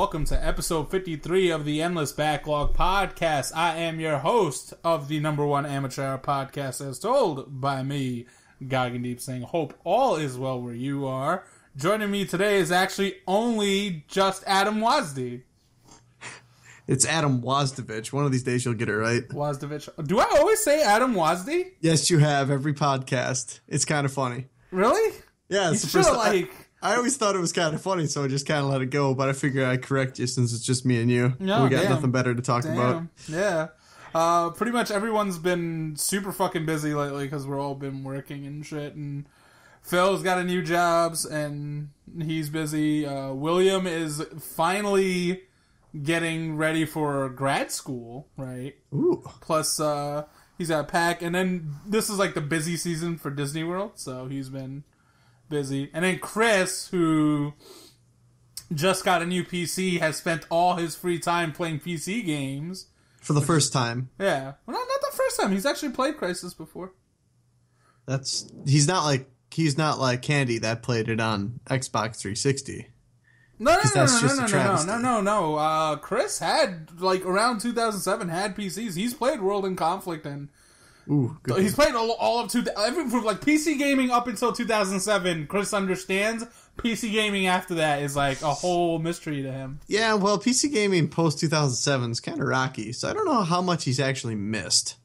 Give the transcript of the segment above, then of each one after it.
welcome to episode 53 of the Endless Backlog podcast. I am your host of the number one amateur podcast as told by me, Gagan Deep, saying hope all is well where you are. Joining me today is actually only just Adam Wasdie. It's Adam Wasdie. One of these days you'll get it right. Wasdie. Do I always say Adam Wasdie? Yes, you have. Every podcast. It's kind of funny. Really? Yeah, it's the first time. I always thought it was kind of funny, so I just kind of let it go, but I figured I'd correct you since it's just me and you. No, we got nothing better to talk about. Yeah. Pretty much everyone's been super fucking busy lately because we're all been working and shit, and Phil's got a new jobs, and he's busy. William is finally getting ready for grad school, right? Ooh. Plus, he's got pack, and then this is like the busy season for Disney World, so he's been busy. And then Chris, who just got a new PC, has spent all his free time playing PC games. For the first time. Yeah. Well, not the first time. He's actually played Crysis before. He's not like Candy that played it on Xbox 360. No. Chris had, like, around 2007, had PCs. He's played World in Conflict, and he's played all of from like PC gaming up until 2007. Chris understands. PC gaming after that is like a whole mystery to him. Yeah, well, PC gaming post 2007 is kind of rocky, so I don't know how much he's actually missed.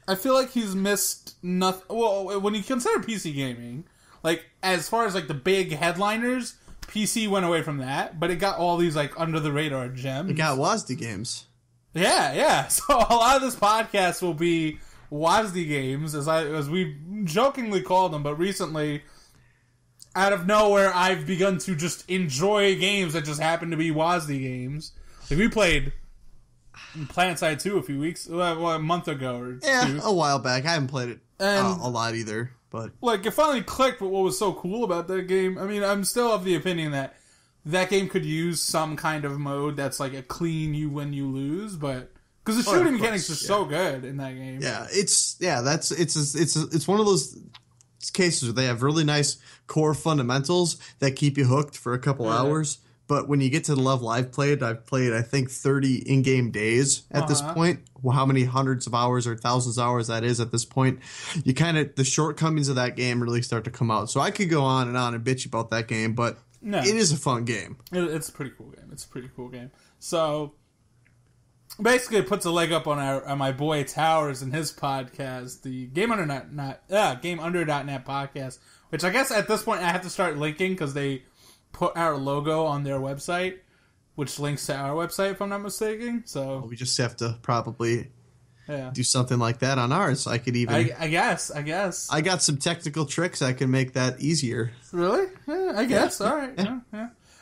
I feel like he's missed nothing. Well, when you consider PC gaming, like as far as like the big headliners, PC went away from that, but it got all these like under the radar gems. It got Wasdie games. Yeah. So a lot of this podcast will be Wasdie games, as we jokingly called them, but recently, out of nowhere, I've begun to just enjoy games that just happen to be Wasdie games. Like, we played PlanetSide 2 a month ago or two. A while back. I haven't played it a lot either, but like, it finally clicked with what was so cool about that game. I mean, I'm still of the opinion that game could use some kind of mode that's like a clean you win, you lose, but because the shooting mechanics are so good in that game. Yeah, it's one of those cases where they have really nice core fundamentals that keep you hooked for a couple hours. But when you get to the level I've played I think 30 in-game days at this point. Well, how many hundreds of hours or thousands of hours that is at this point, the shortcomings of that game really start to come out. So I could go on and bitch about that game, but it is a fun game. It's a pretty cool game. So basically, it puts a leg up on my boy Towers and his podcast, the GameUnder.net podcast, which I guess at this point I have to start linking because they put our logo on their website, which links to our website if I'm not mistaken. So we just have to probably do something like that on ours. I could even. I guess. I got some technical tricks I can make that easier. Really? Yeah, I guess. Yeah. All right. Yeah.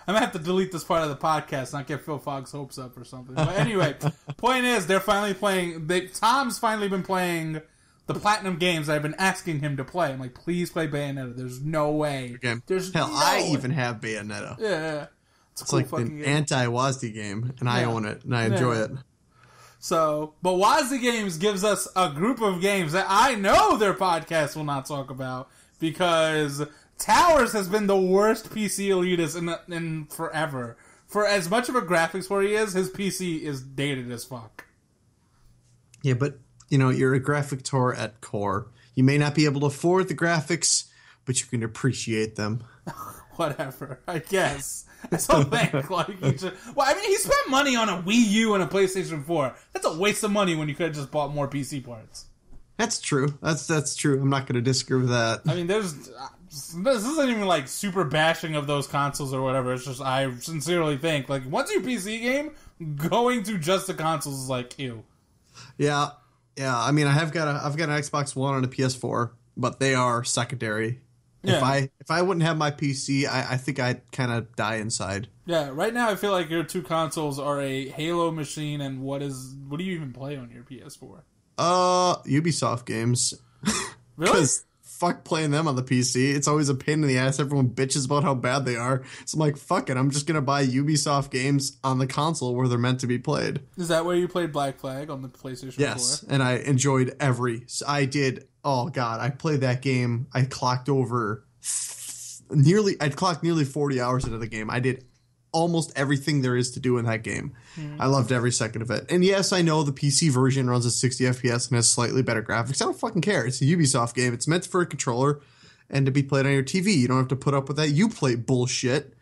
I'm going to have to delete this part of the podcast, not get Phil Fogg's hopes up or something. But anyway, point is, they're finally playing... Tom's finally been playing the Platinum games I've been asking him to play. I'm like, please play Bayonetta. There's no way. Okay. I even have Bayonetta. Yeah. It's cool, like an anti-Wasdie game, and I own it, and I enjoy it. So, but Wasdie Games gives us a group of games that I know their podcast will not talk about, because Towers has been the worst PC elitist in forever. For as much of a graphics where he is, his PC is dated as fuck. Yeah, but, you're a graphic tour at core. You may not be able to afford the graphics, but you can appreciate them. Whatever, I guess. I still think, he spent money on a Wii U and a PlayStation 4. That's a waste of money when you could have just bought more PC parts. That's true. That's true. I'm not going to disagree with that. I mean, this isn't even like super bashing of those consoles or whatever. It's just I sincerely think like once you PC game, going to just the consoles is like ew. Yeah. I mean, I've got an Xbox One and a PS4, but they are secondary. Yeah. If I wouldn't have my PC, I think I'd kind of die inside. Yeah. Right now, I feel like your two consoles are a Halo machine, and what do you even play on your PS4? Ubisoft games. Really? Because fuck playing them on the PC. It's always a pain in the ass. Everyone bitches about how bad they are. So I'm like, fuck it. I'm just going to buy Ubisoft games on the console where they're meant to be played. Is that where you played Black Flag on the PlayStation 4? Yes, and I enjoyed I played that game. I clocked nearly 40 hours into the game. I did almost everything there is to do in that game. I loved every second of it. And yes, I know the PC version runs at 60 FPS and has slightly better graphics. I don't fucking care. It's a Ubisoft game. It's meant for a controller and to be played on your TV. You don't have to put up with that Uplay bullshit.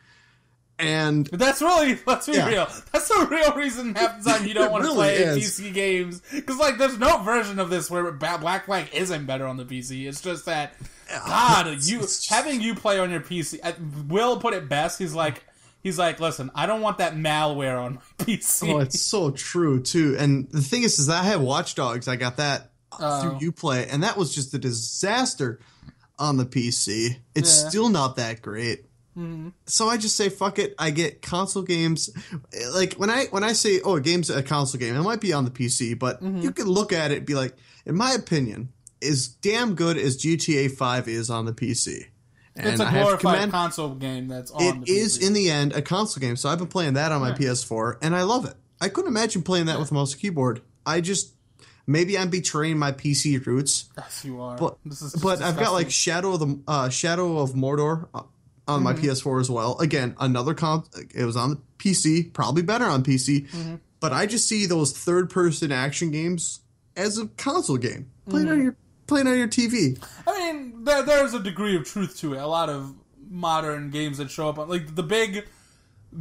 And let's be real. That's the real reason half the time you don't want to really play is. PC games. Because, like, there's no version of this where Black Flag isn't better on the PC. It's just that, having you play on your PC, Will put it best. He's like, listen, I don't want that malware on my PC. Oh, it's so true, too. And the thing is that I have Watch Dogs. I got that through Uplay, and that was just a disaster on the PC. It's still not that great. Mm-hmm. So I just say fuck it. I get console games. Like when I say a game's a console game, it might be on the PC, but you can look at it and be like, in my opinion, as damn good as GTA 5 is on the PC. And it's a glorified console game that's on the PC. It is in the end a console game. So I've been playing that on my PS4 and I love it. I couldn't imagine playing that with a mouse and keyboard. Maybe I'm betraying my PC roots. Yes, you are. But I've got like Shadow of Mordor on my PS4 as well. Again, it was on the PC, probably better on PC. But I just see those third-person action games as a console game. Playing on your TV. I mean, there's a degree of truth to it. A lot of modern games that show up on, like, the big,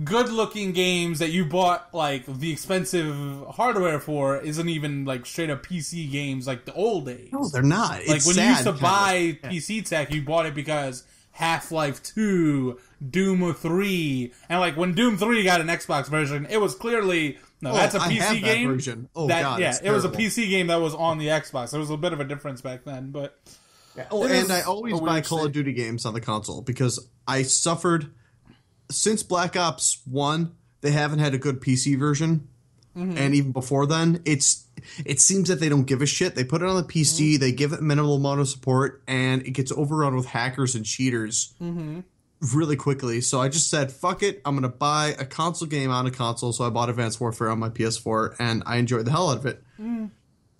good-looking games that you bought, like, the expensive hardware for isn't even, like, straight-up PC games like the old days. No, they're not. Like, when you used to buy PC tech, you bought it because Half-Life 2, Doom 3, and, like, when Doom 3 got an Xbox version, it was clearly... No, that's a PC game. That version. Oh, God, it was a PC game that was on the Xbox. There was a bit of a difference back then, but... Yeah. Oh, and I always buy Call of Duty games on the console because I suffered... Since Black Ops 1, they haven't had a good PC version. And even before then, it seems that they don't give a shit. They put it on the PC, they give it minimal amount of support, and it gets overrun with hackers and cheaters really quickly. So I just said, fuck it, I'm going to buy a console game on a console. So I bought Advanced Warfare on my PS4, and I enjoyed the hell out of it. And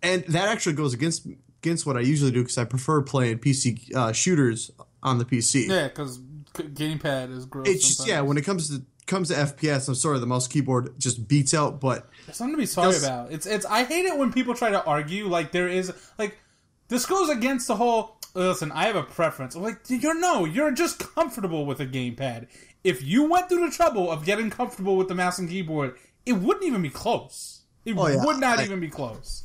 that actually goes against what I usually do because I prefer playing PC shooters on the PC. Yeah, because gamepad is gross. It's just, when it comes to FPS, I'm sorry, the mouse keyboard just beats out, but there's something to be sorry about. It's I hate it when people try to argue like there is like this goes against the whole listen, I have a preference. I'm like, you're just comfortable with a gamepad. If you went through the trouble of getting comfortable with the mouse and keyboard, it wouldn't even be close. It would not even be close.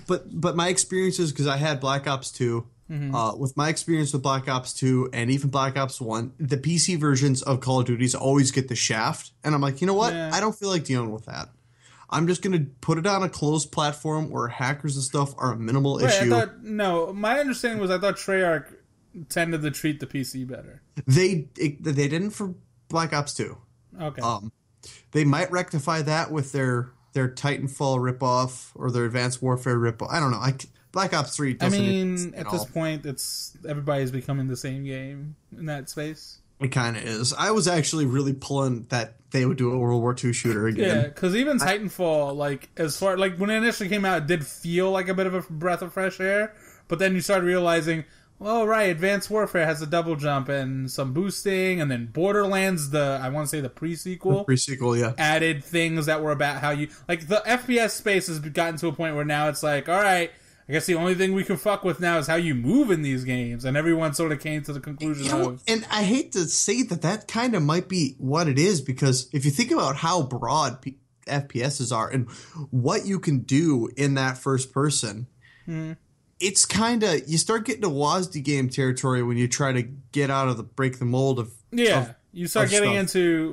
But my experiences, because I had Black Ops 2, with my experience with Black Ops 2 and even Black Ops 1, the PC versions of Call of Duty always get the shaft. And I'm like, you know what? I don't feel like dealing with that. I'm just going to put it on a closed platform where hackers and stuff are a minimal issue. My understanding was I thought Treyarch tended to treat the PC better. They didn't for Black Ops 2. Okay. They might rectify that with their Titanfall ripoff or their Advanced Warfare ripoff. I don't know. Black Ops 3 doesn't exist at this point, everybody's becoming the same game in that space. It kind of is. I was actually really pulling that they would do a World War II shooter again. Yeah, because even Titanfall, when it initially came out, it did feel like a bit of a breath of fresh air. But then you started realizing, well, right, Advanced Warfare has a double jump and some boosting, and then Borderlands, I want to say the pre-sequel. Added things that were about how you... Like, the FPS space has gotten to a point where now it's like, all right, I guess the only thing we can fuck with now is how you move in these games. And everyone sort of came to the conclusion of... And I hate to say that kind of might be what it is, because if you think about how broad FPSs are and what you can do in that first person, it's kind of... You start getting to Wasdie game territory when you try to get out of break the mold of... Yeah, you start getting into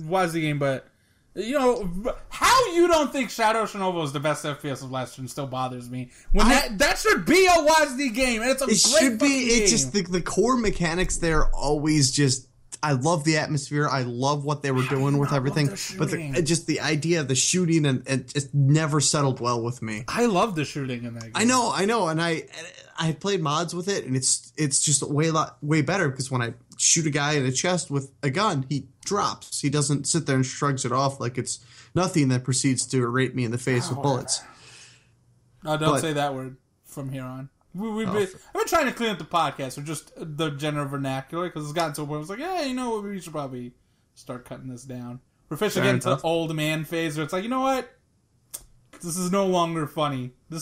Wasdie game, but... You know, how you don't think Shadow Chernobyl is the best FPS of last gen still bothers me. When that should be a Wasdie game, and it's a great game. It's just the core mechanics there always just... I love the atmosphere. I love what they were doing with everything. But just the idea of the shooting and just never settled well with me. I love the shooting in that game. I know. And I played mods with it, and it's just way better because when I shoot a guy in the chest with a gun, he drops. He doesn't sit there and shrugs it off like it's nothing that proceeds to rape me in the face with bullets. No, don't say that word from here on. I've been trying to clean up the podcast with just the general vernacular because it's gotten to a point where it's like, yeah, you know what, we should probably start cutting this down. We're officially getting to the old man phase where it's like, you know what? This is no longer funny. We're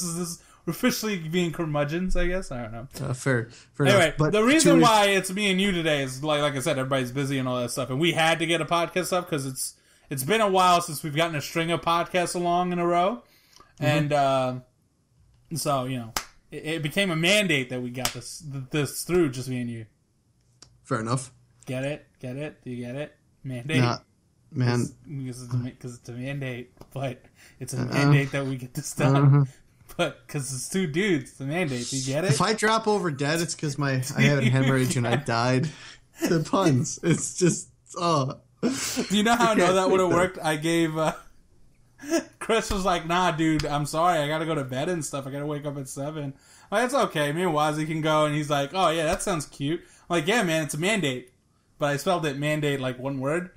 officially being curmudgeons, I guess. I don't know. Fair anyway, enough. But the reason why it's me and you today is, like I said, everybody's busy and all that stuff. And we had to get a podcast up because it's been a while since we've gotten a string of podcasts along in a row. Mm-hmm. And so, you know, it became a mandate that we got this through, just me and you. Fair enough. Get it? Do you get it? Mandate. Nah, man. Because it's a mandate. But it's a mandate that we get this done. But because it's two dudes, it's a mandate. Do you get it? If I drop over dead, it's because I had a hemorrhage and I died. The puns. It's just, Do you know how I know that would have worked? I gave... Chris was like, nah, dude, I'm sorry. I got to go to bed and stuff. I got to wake up at 7. Like, it's okay. Me and Wasdie can go. And he's like, oh, yeah, that sounds cute. I'm like, yeah, man, it's a mandate. But I spelled it mandate like one word.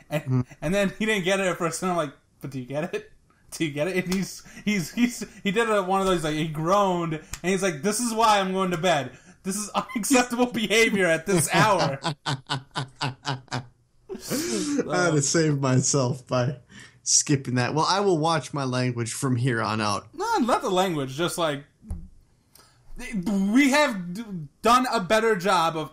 And then he didn't get it at first. And I'm like, but do you get it? Do you get it? And he did one of those, like, he groaned. And he's like, this is why I'm going to bed. This is unacceptable behavior at this hour. I had to save myself by skipping that. Well, I will watch my language from here on out. No, not the language. Just like, we have done a better job of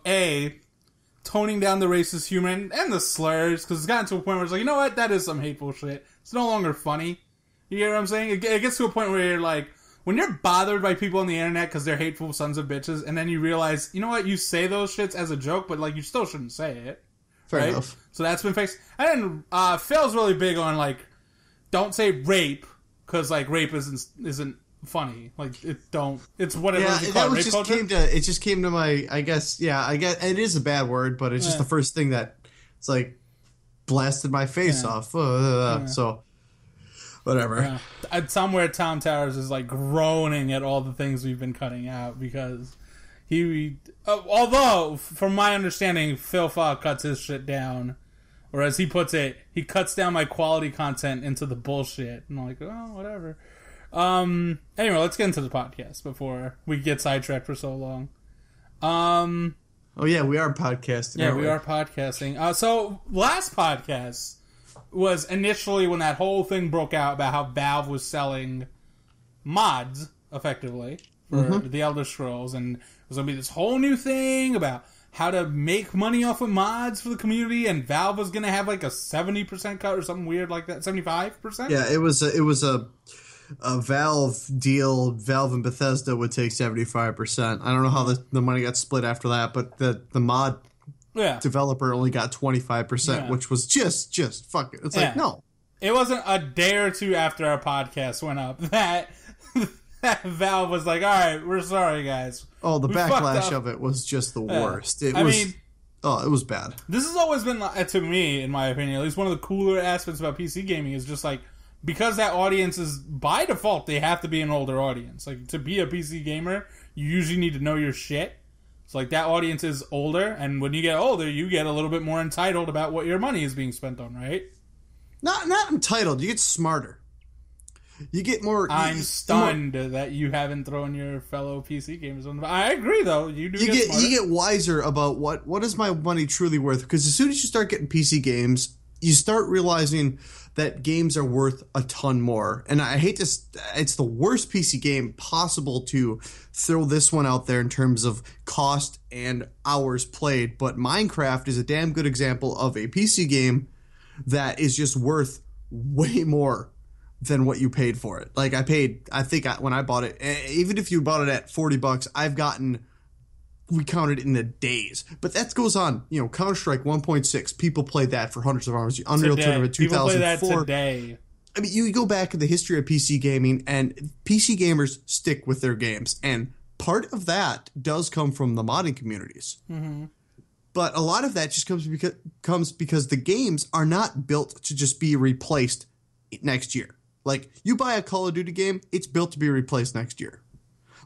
toning down the racist humor and the slurs, because it's gotten to a point where it's like, you know what, that is some hateful shit. It's no longer funny. You hear what I'm saying? It gets to a point where you're like, when you're bothered by people on the internet because they're hateful sons of bitches, and then you realize, you know what, you say those shits as a joke, but like, you still shouldn't say it. Fair right? enough. So that's been fixed. And then Phil's really big on, like, don't say rape, because like rape isn't funny. Like, it's whatever. Yeah, you that call was rape just culture? it just came to my, I guess it is a bad word, but it's just the first thing that it's like blasted my face off. So whatever. Yeah. Somewhere Tom Towers is like groaning at all the things we've been cutting out, because although from my understanding, Phil Fa cuts his shit down. Or as he puts it, he cuts down my quality content into the bullshit. And I'm like, oh, whatever. Anyway, let's get into the podcast before we get sidetracked for so long. Oh, yeah, we are podcasting. Yeah, we are podcasting. So, last podcast was initially when that whole thing broke out about how Valve was selling mods, effectively, for the Elder Scrolls. And it was going to be this whole new thing about how to make money off of mods for the community, and Valve was going to have like a 70% cut or something weird like that, 75%? Yeah, it was a Valve deal. Valve and Bethesda would take 75%. I don't know how the money got split after that, but the mod developer only got 25%, which was just fuck it. It's like, no. It wasn't a day or two after our podcast went up that Valve was like, all right, we're sorry, guys. Oh, the backlash of it was just the worst. It was bad. This has always been, to me, in my opinion, at least one of the cooler aspects about PC gaming is just like, because that audience is, by default, they have to be an older audience. Like, to be a PC gamer, you usually need to know your shit. So, like, that audience is older, and when you get older, you get a little bit more entitled about what your money is being spent on, right? Not entitled. You get smarter. You get more... I'm stunned that you haven't thrown your fellow PC gamers on the... I agree, though. You get smarter. You get wiser about what is my money truly worth. Because as soon as you start getting PC games, you start realizing that games are worth a ton more. And I hate this. It's the worst PC game possible to throw this one out there in terms of cost and hours played. But Minecraft is a damn good example of a PC game that is just worth way more than what you paid for it. Like when I bought it, even if you bought it at $40, we counted in the days. But that goes on, Counter-Strike 1.6. People played that for hundreds of hours. Unreal Tournament 2004. People play that today. I mean, you go back in the history of PC gaming, and PC gamers stick with their games. And part of that does come from the modding communities. Mm-hmm. But a lot of that just comes because the games are not built to just be replaced next year. Like, you buy a Call of Duty game, it's built to be replaced next year.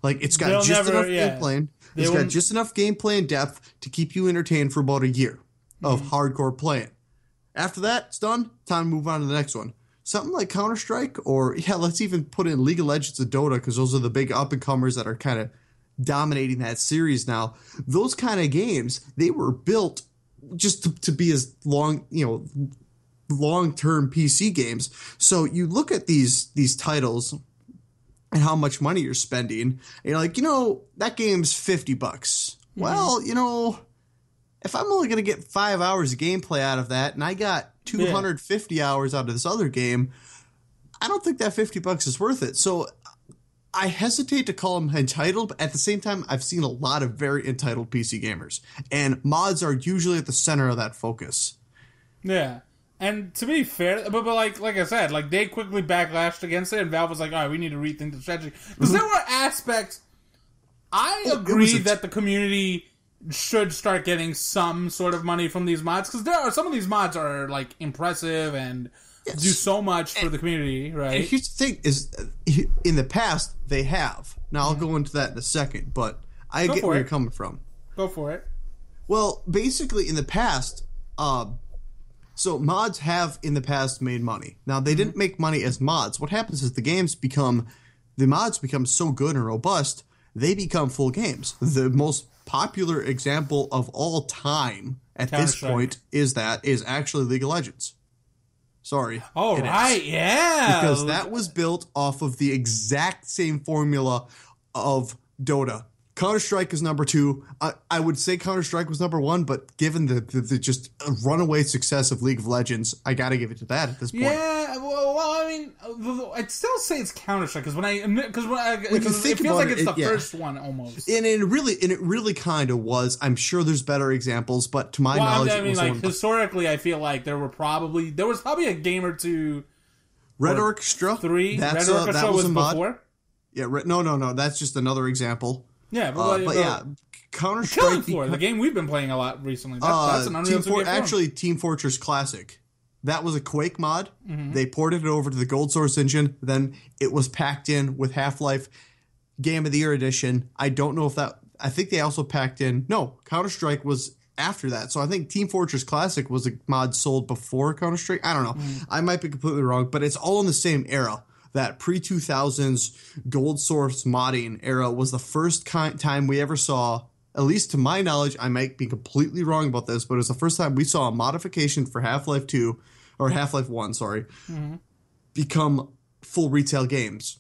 Like, it's got enough gameplay. It's got just enough gameplay and depth to keep you entertained for about a year of hardcore playing. After that, it's done. Time to move on to the next one. Something like Counter-Strike, or, let's even put in League of Legends and Dota, because those are the big up-and-comers that are kind of dominating that series now. Those kind of games, they were built just to be as long, long-term PC games. So you look at these titles and how much money you're spending, and you're like, that game's $50. Mm-hmm. Well, if I'm only going to get 5 hours of gameplay out of that, and I got 250 hours out of this other game, I don't think that $50 is worth it. So I hesitate to call them entitled, but at the same time, I've seen a lot of very entitled PC gamers, and mods are usually at the center of that focus. Yeah. And to be fair, but like I said, like they quickly backlashed against it, and Valve was like, all right, we need to rethink the strategy. Because there were aspects, I agree that the community should start getting some sort of money from these mods, because some of these mods are like impressive and do so much for the community, right? And here's the thing, is in the past, they have. Now, I'll go into that in a second, but I get where you're coming from. Go for it. Well, basically, in the past, so mods have in the past made money. Now, they didn't make money as mods. What happens is the mods become so good and robust, they become full games. The most popular example of all time at this point is actually League of Legends. Sorry. Oh, right, yeah. Because that was built off of the exact same formula of Dota. Counter-Strike is number 2. I would say Counter-Strike was number 1, but given the just runaway success of League of Legends, I got to give it to that at this point. Yeah, well, I mean, I'd still say it's Counter-Strike because it feels like it's the first one almost. And it really kind of was. I'm sure there's better examples, but to my knowledge, I mean, like historically, I feel like there was probably a game or two. Red Orchestra 3. Red Orchestra was before. Yeah, no. That's just another example. Yeah, Counter-Strike. The game we've been playing a lot recently. That's an Unreal 2 game. Actually, Team Fortress Classic. That was a Quake mod. Mm-hmm. They ported it over to the Gold Source engine. Then it was packed in with Half-Life Game of the Year edition. I don't know if that... I think they also packed in... No, Counter-Strike was after that. So I think Team Fortress Classic was a mod sold before Counter-Strike. I don't know. Mm-hmm. I might be completely wrong, but it's all in the same era. That pre-2000s Gold Source modding era was the first time we ever saw, at least to my knowledge, I might be completely wrong about this, but it was the first time we saw a modification for Half-Life 2, or Half-Life 1, become full retail games.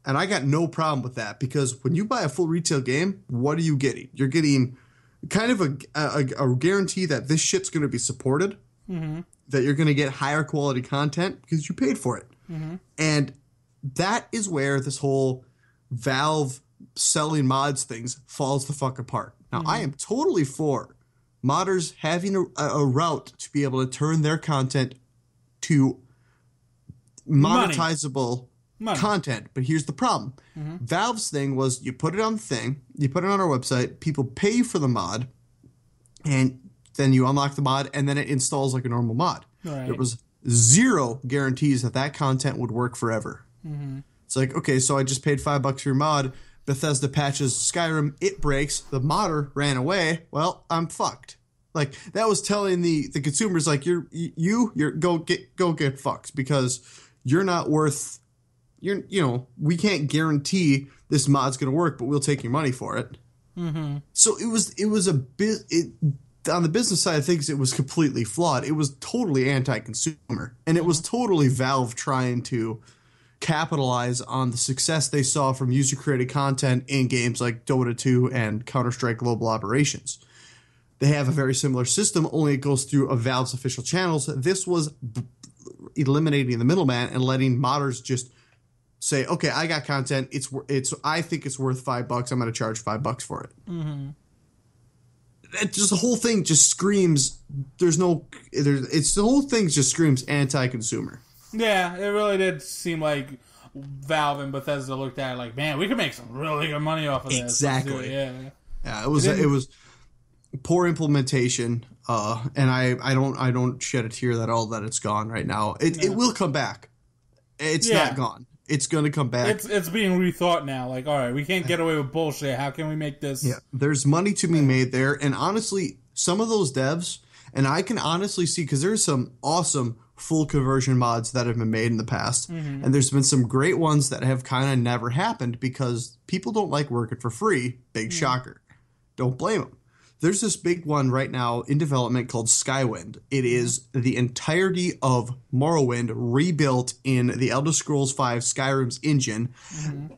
And I got no problem with that, because when you buy a full retail game, what are you getting? You're getting kind of a guarantee that this shit's going to be supported, that you're going to get higher quality content because you paid for it. Mm-hmm. And that is where this whole Valve selling mods things falls the fuck apart. Now, I am totally for modders having a route to be able to turn their content to monetizable content. But here's the problem. Valve's thing was you put it on the thing, you put it on our website, people pay for the mod, and then you unlock the mod, and then it installs like a normal mod. Right. There was zero guarantees that content would work forever. It's like, okay, so I just paid $5 for your mod. Bethesda patches Skyrim, it breaks. The modder ran away. Well, I'm fucked. Like that was telling the consumers, like you're go get fucked because you're not worth. We can't guarantee this mod's gonna work, but we'll take your money for it. So it was a bit. On the business side of things, it was completely flawed. It was totally anti-consumer, and it was totally Valve trying to capitalize on the success they saw from user-created content in games like Dota 2 and Counter-Strike Global Operations. They have a very similar system, only it goes through Valve's official channels. This was eliminating the middleman and letting modders just say, okay, I got content. I think it's worth $5. I'm going to charge $5 for it. Just the whole thing just screams. The whole thing just screams anti-consumer. Yeah, it really did seem like Valve and Bethesda looked at it like, man, we could make some really good money off of this. Exactly. Yeah. Yeah, it was poor implementation, and I don't shed a tear that it's gone right now. It will come back. It's not gone. It's going to come back. It's being rethought now. Like, all right, we can't get away with bullshit. How can we make this? Yeah, there's money to be made there, and honestly, some of those devs, and I can honestly see because there's some awesome full conversion mods that have been made in the past, and there's been some great ones that have kind of never happened because people don't like working for free. Big shocker. Don't blame them. There's this big one right now in development called Skywind. It is the entirety of Morrowind rebuilt in the Elder Scrolls V Skyrim's engine. Mm-hmm.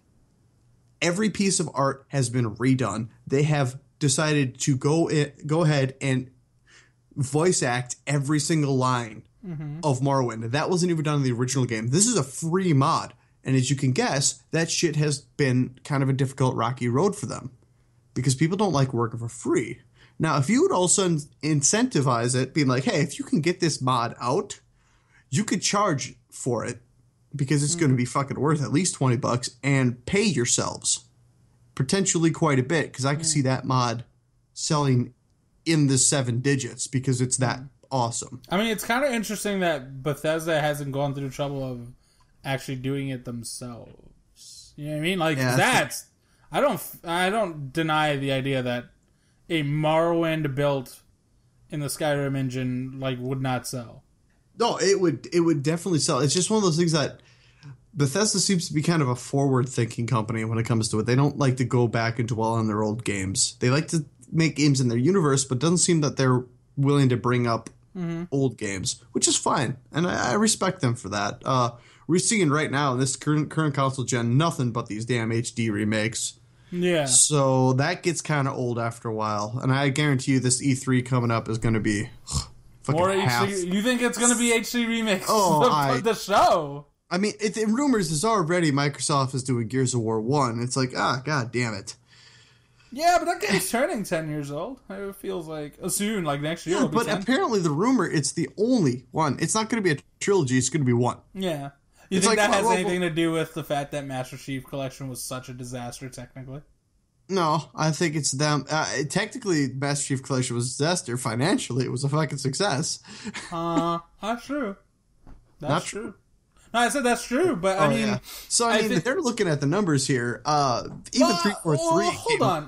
Every piece of art has been redone. They have decided to go ahead and voice act every single line of Morrowind. That wasn't even done in the original game. This is a free mod. And as you can guess, that shit has been kind of a difficult, rocky road for them. Because people don't like working for free. Now, if you would also incentivize it, being like, hey, if you can get this mod out, you could charge for it because it's going to be fucking worth at least $20 and pay yourselves potentially quite a bit, because I can see that mod selling in the 7 digits because it's that awesome. I mean, it's kind of interesting that Bethesda hasn't gone through the trouble of actually doing it themselves. You know what I mean? Like, that's... I don't deny the idea that a Morrowind built in the Skyrim engine like would not sell. No, it would definitely sell. It's just one of those things that Bethesda seems to be kind of a forward-thinking company when it comes to it. They don't like to go back and dwell on their old games. They like to make games in their universe, but it doesn't seem that they're willing to bring up old games, which is fine, and I respect them for that. We're seeing right now in this current console gen nothing but these damn HD remakes. Yeah. So that gets kind of old after a while, and I guarantee you this E3 coming up is going to be more HD. You think it's going to be HD remakes of the show? I mean, in rumors is already Microsoft is doing Gears of War 1. It's like, god damn it. Yeah, but that game's turning 10 years old. It feels like soon, like next year. Yeah, but apparently the rumor, it's the only one. It's not going to be a trilogy. It's going to be one. Yeah. You think that has anything to do with the fact that Master Chief Collection was such a disaster, technically? No, I think it's them. Technically, Master Chief Collection was a disaster. Financially, it was a fucking success. That's true. That's true. No, I said that's true, but I mean... Yeah. So, I mean, they're looking at the numbers here. Even 343...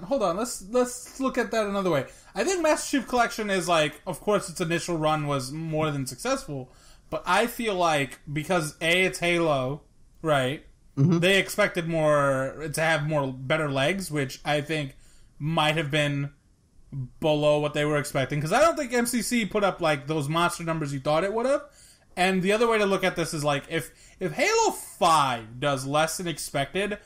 Hold on. Let's look at that another way. I think Master Chief Collection is like... Of course, its initial run was more than successful, but I feel like because, A, it's Halo, right? Mm-hmm. They expected to have better legs, which I think might have been below what they were expecting. Because I don't think MCC put up like those monster numbers you thought it would have. And the other way to look at this is like, if Halo 5 does less than expected,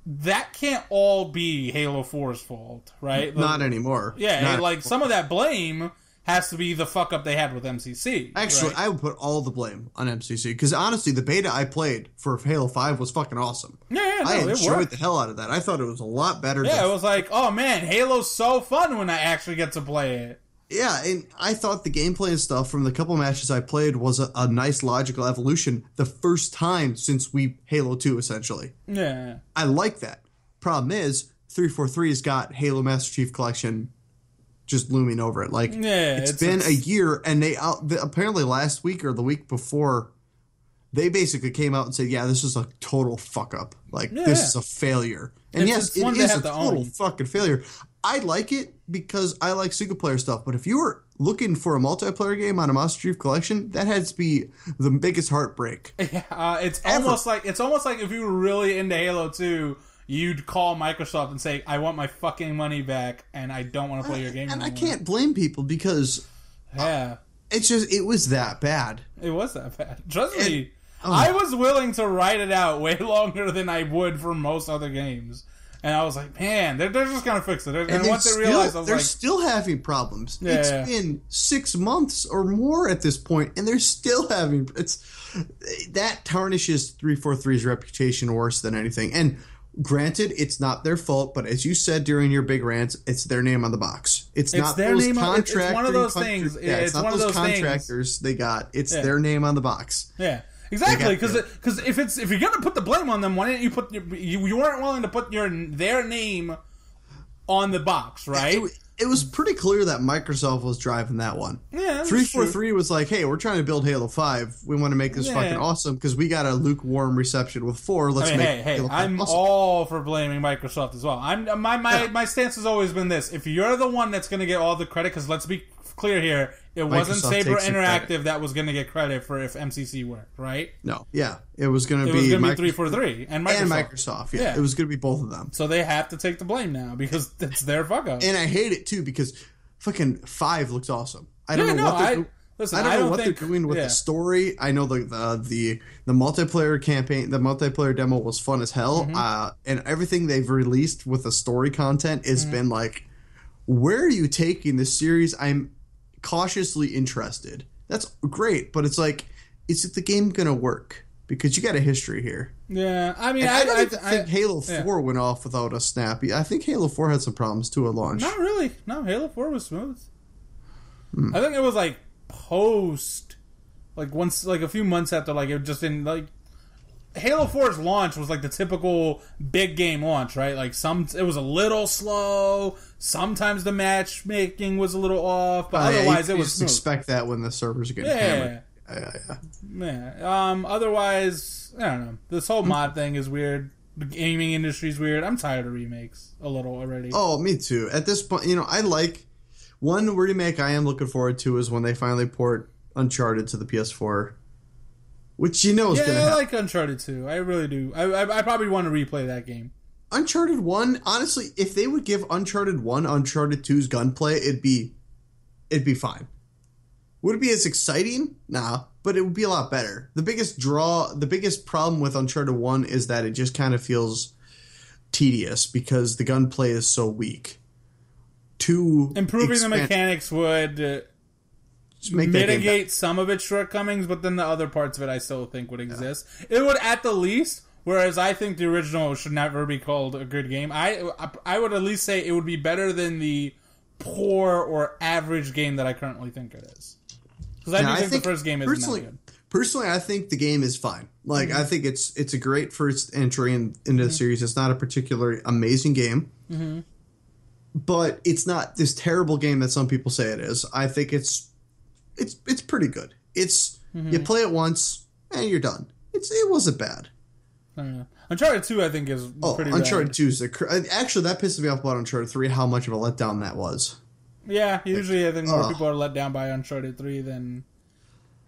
that can't all be Halo 4's fault, right? Not anymore. Yeah, some of that blame has to be the fuck up they had with MCC. Actually, right? I would put all the blame on MCC, because honestly, the beta I played for Halo 5 was fucking awesome. I enjoyed the hell out of that. I thought it was a lot better. Yeah, it was like, oh man, Halo's so fun when I actually get to play it. Yeah, and I thought the gameplay and stuff from the couple matches I played was a nice logical evolution the first time since Halo 2, essentially. Yeah. I like that. Problem is, 343's got Halo Master Chief Collection just looming over it. Like, it's been a year, and they apparently last week or the week before, they basically came out and said, yeah, this is a total fuck-up. Like, this is a failure. And yes, it is a total fucking failure. I like it because I like single-player stuff, but if you were looking for a multiplayer game on a Master Chief Collection, that has to be the biggest heartbreak. Yeah, it's almost like if you were really into Halo 2, you'd call Microsoft and say, I want my fucking money back, and I don't want to play your game anymore. And I can't blame people because it was that bad. It was that bad. Trust me, I was willing to ride it out way longer than I would for most other games. And I was like, man, they're just going to fix it. And once they realized, I was they're still having problems. Yeah, it's been 6 months or more at this point, and they're still having... That tarnishes 343's reputation worse than anything. And granted, it's not their fault, but as you said during your big rants, it's their name on the box. It's not their those name contractors. It's one of those things. Yeah, it's not those contractors they got. It's their name on the box. Yeah. Exactly, because if you're gonna put the blame on them, why didn't you put you weren't willing to put their name on the box, right? It was pretty clear that Microsoft was driving that one. Yeah, 343 was like, hey, we're trying to build Halo 5. We want to make this fucking awesome because we got a lukewarm reception with 4. Let's make Halo 5 I'm awesome. all for blaming Microsoft as well. My stance has always been this: if you're the one that's going to get all the credit, because let's be clear here, it wasn't Saber Interactive that was going to get credit for if MCC worked, right? No, it was going to be 343 and Microsoft. Yeah, it was going to be both of them. So they have to take the blame now because it's their fuck up. And I hate it too because fucking 5 looks awesome. I Yeah, don't know no, what they're listen, I don't know what they're doing with the story. I know the multiplayer campaign, the multiplayer demo was fun as hell, and everything they've released with the story content has been like, where are you taking this series? I'm cautiously interested. That's great, but it's like, is the game gonna work? Because you got a history here. Yeah, I mean, I think Halo 4 went off without a snappy. I think Halo 4 had some problems too at launch. Not really. No, Halo 4 was smooth. I think it was like post, like once, like a few months after, like it just in like Halo 4's launch was like the typical big game launch, right? Like it was a little slow. Sometimes the matchmaking was a little off, but otherwise it was smooth. Expect that when the servers get hammered. Yeah. Otherwise, I don't know. This whole mod thing is weird. The gaming industry's weird. I'm tired of remakes a little already. Oh, me too. At this point, I like one remake I am looking forward to is when they finally port Uncharted to the PS4, which is going to happen. I like Uncharted 2. I really do. I probably want to replay that game. Uncharted 1, honestly, if they would give Uncharted 1 Uncharted 2's gunplay, it'd be fine. Would it be as exciting? Nah, but it would be a lot better. The biggest problem with Uncharted 1 is that it just kind of feels tedious because the gunplay is so weak. Improving the mechanics would mitigate some of its shortcomings, but then the other parts of it I still think would exist. It would at the least, whereas I think the original should never be called a good game, I would at least say it would be better than the poor or average game that I currently think it is. Because I think the first game isn't that good. Personally, I think the game is fine. Like, I think it's a great first entry into the series. It's not a particularly amazing game. But it's not this terrible game that some people say it is. I think it's pretty good. You play it once and you're done. It wasn't bad. I don't know. Uncharted 2 I think is pretty Uncharted bad. 2 is actually that pisses me off about Uncharted 3 how much of a letdown that was. Yeah, usually I think more people are let down by Uncharted 3 than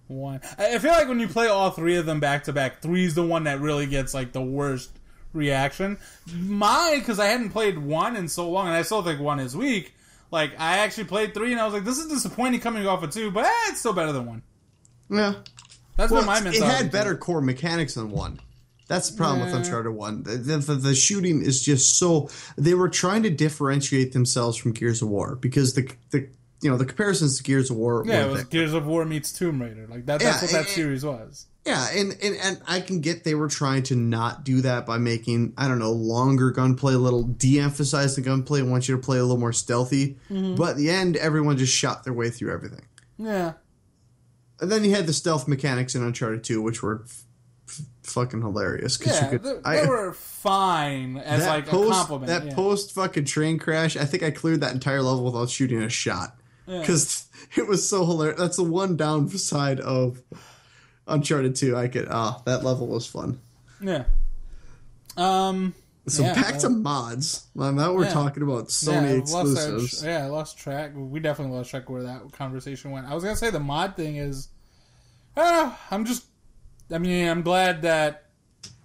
1. I feel like when you play all 3 of them back to back, 3 is the one that really gets like the worst reaction. Because I hadn't played 1 in so long, and I still think 1 is weak. Like, I actually played 3, and I was like, this is disappointing coming off of 2, but it's still better than 1. Yeah. That's what my mentality It had better core mechanics than 1. That's the problem with Uncharted 1. The shooting is just so... They were trying to differentiate themselves from Gears of War, because the comparisons to Gears of War... Yeah, it was Gears of War meets Tomb Raider. Like that's what that series was. Yeah, and I can get they were trying to not do that by making, I don't know, longer gunplay, a little de-emphasize the gunplay and want you to play a little more stealthy. But at the end, everyone just shot their way through everything. Yeah. And then you had the stealth mechanics in Uncharted 2, which were fucking hilarious. They were fine as like a compliment. That post-fucking train crash, I think I cleared that entire level without shooting a shot. Because it was so hilarious. That's the one downside of... Uncharted 2, that level was fun. Yeah. Back to mods. Well, now we're talking about Sony exclusives. I lost track. We definitely lost track where that conversation went. I was going to say the mod thing is... I'm glad that,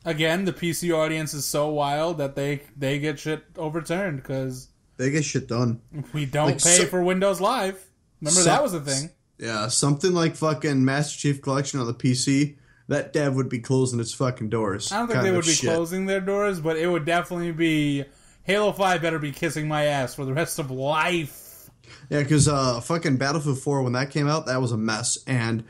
again, the PC audience is so wild that they get shit overturned, because... They get shit done. We don't pay for Windows Live. Remember, that was a thing. Yeah, something like fucking Master Chief Collection on the PC, that dev would be closing its fucking doors. I don't think they would be closing their doors, but it would definitely be... Halo 5 better be kissing my ass for the rest of life. Yeah, because fucking Battlefield 4, when that came out, that was a mess. And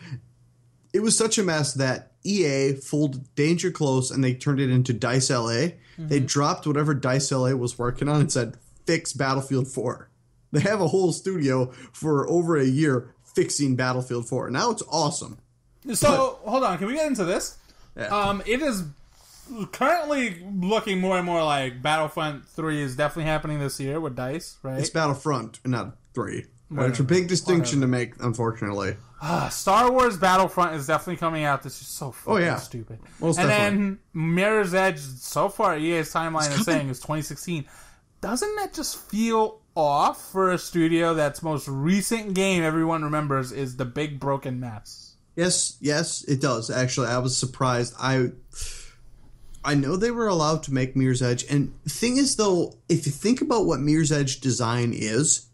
it was such a mess that EA folded Danger Close and they turned it into DICE LA. They dropped whatever DICE LA was working on and said, fix Battlefield 4. They have a whole studio for over a year fixing Battlefield 4. Now it's awesome. So, hold on. Can we get into this? Yeah. It is currently looking more and more like Battlefront 3 is definitely happening this year with DICE, right? It's Battlefront, not 3. It's a big distinction to make, unfortunately. Star Wars Battlefront is definitely coming out. This is so fucking stupid. Most and definitely. Then Mirror's Edge, so far EA's timeline is saying is 2016. Doesn't that just feel off for a studio that's most recent game everyone remembers is the big broken mess? Yes, it does. Actually, I was surprised. I know they were allowed to make Mirror's Edge, and the thing is, though, if you think about what Mirror's Edge design is,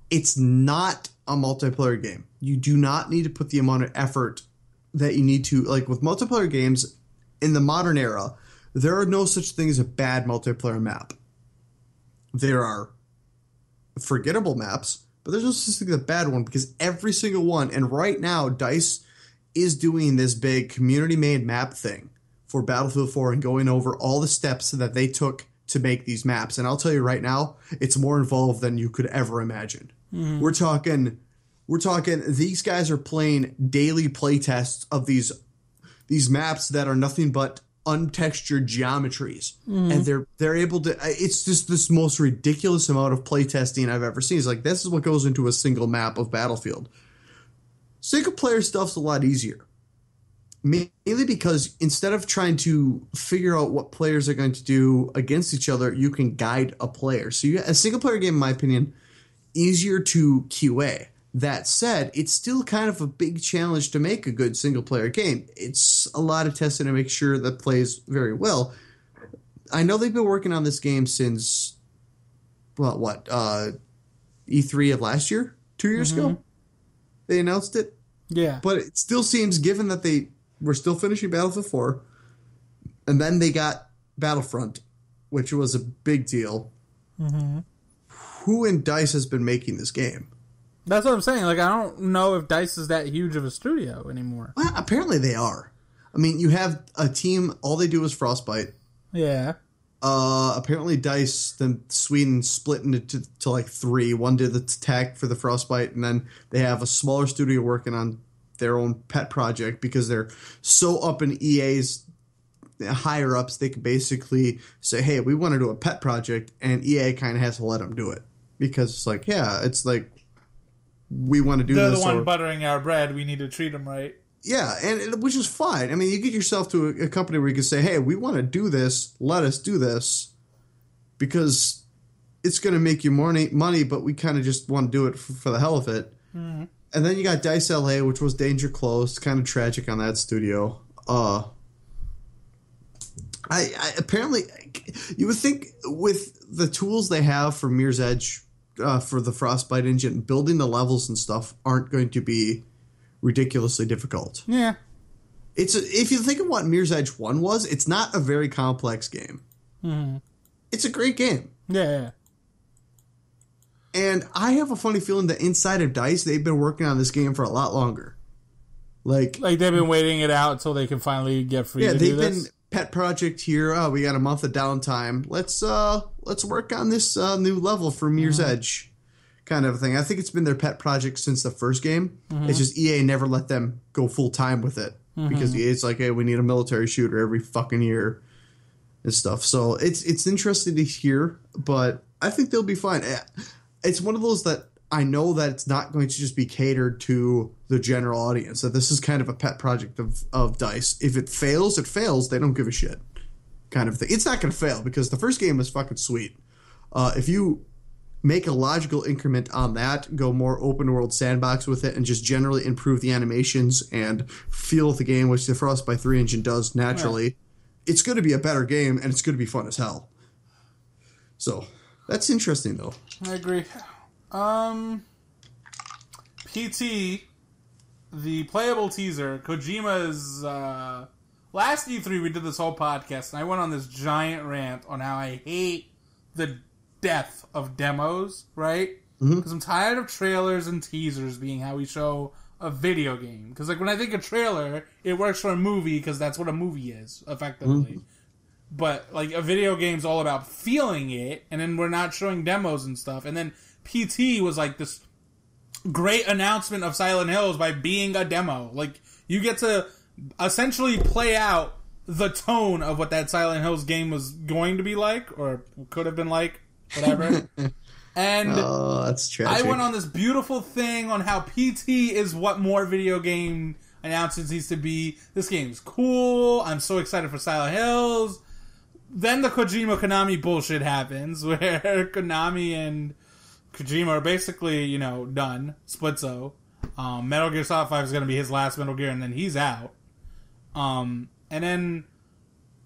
it's not a multiplayer game. You do not need to put the amount of effort that you need to. Like with multiplayer games in the modern era, there are no such thing as a bad multiplayer map. There are forgettable maps, but there's no such thing as a bad one because every single one, and right now DICE is doing this big community-made map thing for Battlefield 4 and going over all the steps that they took to make these maps. And I'll tell you right now, it's more involved than you could ever imagine. Mm-hmm. We're talking these guys are playing daily playtests of these maps that are nothing but untextured geometries. Mm-hmm. And they're able to, it's just this most ridiculous amount of playtesting I've ever seen. It's like, this is what goes into a single map of Battlefield. Single player stuff's a lot easier. Mainly because instead of trying to figure out what players are going to do against each other, you can guide a player. So a single player game, in my opinion, easier to QA. That said, it's still kind of a big challenge to make a good single player game. It's a lot of testing to make sure that plays very well. I know they've been working on this game since, E3 of last year? 2 years ago? They announced it? Yeah. But it still seems, given that they were still finishing Battlefield 4, and then they got Battlefront, which was a big deal. Mm-hmm. Who in DICE has been making this game? That's what I'm saying. Like, I don't know if DICE is that huge of a studio anymore. Well, apparently they are. I mean, you have a team, all they do is Frostbite. Yeah. Apparently DICE, then Sweden split into like three. One did the tech for the Frostbite, and then they have a smaller studio working on their own pet project because they're so up in EA's higher ups, they can basically say, hey, we want to do a pet project, and EA kind of has to let them do it. Because it's like, yeah, it's like, we want to do They're this. They're the one buttering our bread. We need to treat them right. Yeah, and which is fine. I mean, you get yourself to a company where you can say, hey, we want to do this. Let us do this. Because it's going to make you more money, but we kind of just want to do it for the hell of it. Mm-hmm. And then you got DICE LA, which was Danger Close. Kind of tragic on that studio. I apparently, you would think with the tools they have for Mirror's Edge, for the Frostbite engine, building the levels and stuff aren't going to be ridiculously difficult. Yeah. If you think of what Mirror's Edge 1 was, it's not a very complex game. Mm-hmm. It's a great game. Yeah. And I have a funny feeling that inside of DICE, they've been working on this game for a lot longer. Like they've been waiting it out until they can finally get free to do this? Yeah, they've been pet project here. Oh, we got a month of downtime. Let's work on this new level for Mirror's Edge, kind of thing. I think it's been their pet project since the first game. Mm-hmm. It's just EA never let them go full time with it because EA's like, hey, we need a military shooter every fucking year and stuff. So it's interesting to hear, but I think they'll be fine. It's one of those that I know that it's not going to just be catered to the general audience, that this is kind of a pet project of DICE. If it fails, it fails. They don't give a shit kind of thing. It's not going to fail because the first game was fucking sweet. If you make a logical increment on that, go more open world sandbox with it, and just generally improve the animations and feel the game, which the Frostbite 3 engine does naturally, it's going to be a better game, and it's going to be fun as hell. So, that's interesting, though. I agree. PT, the playable teaser, Kojima's last E3, we did this whole podcast, and I went on this giant rant on how I hate the death of demos, right? Because I'm tired of trailers and teasers being how we show a video game. Because like when I think of trailer, it works for a movie because that's what a movie is, effectively. But like a video game's all about feeling it, and then we're not showing demos and stuff. And then PT was like this great announcement of Silent Hills by being a demo. Like, you get to essentially play out the tone of what that Silent Hills game was going to be like, or could have been like, whatever. And that's tragic. I went on this beautiful thing on how PT is what more video game announcements needs to be. This game's cool. I'm so excited for Silent Hills. Then the Kojima-Konami bullshit happens, where Konami and Kojima are basically, done. Splitzo. Metal Gear Solid 5 is going to be his last Metal Gear, and then he's out. And then,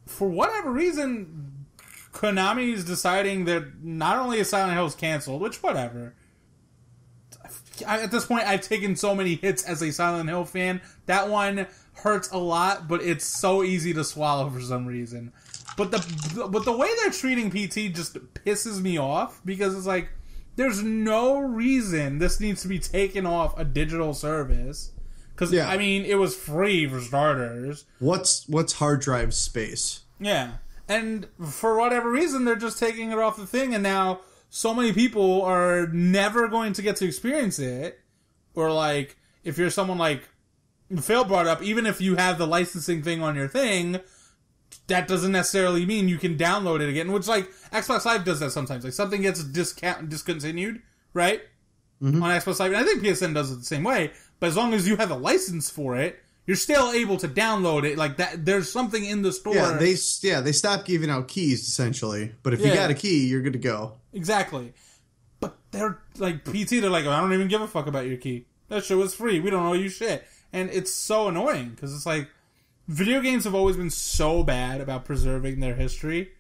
for whatever reason, Konami is deciding that not only is Silent Hills canceled, which whatever, at this point, I've taken so many hits as a Silent Hill fan. That one hurts a lot, but it's so easy to swallow for some reason. But the way they're treating PT just pisses me off, because it's like, there's no reason this needs to be taken off a digital service. Because, I mean, it was free for starters. What's hard drive space? Yeah. And for whatever reason, they're just taking it off the thing, and now so many people are never going to get to experience it. Or, like, if you're someone like Phil brought up, even if you have the licensing thing on your thing, that doesn't necessarily mean you can download it again. Which, like, Xbox Live does that sometimes. Like, something gets discontinued, right? Mm-hmm. On Xbox Live. And I think PSN does it the same way. But as long as you have a license for it, you're still able to download it. Like, that, there's something in the store. Yeah, they stopped giving out keys, essentially. But if you got a key, you're good to go. Exactly. But they're, like, PT, they're like, I don't even give a fuck about your key. That shit was free. We don't owe you shit. And it's so annoying, because it's like, video games have always been so bad about preserving their history.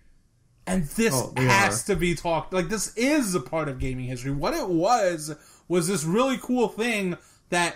And this has to be talked. Like, this is a part of gaming history. What it was this really cool thing that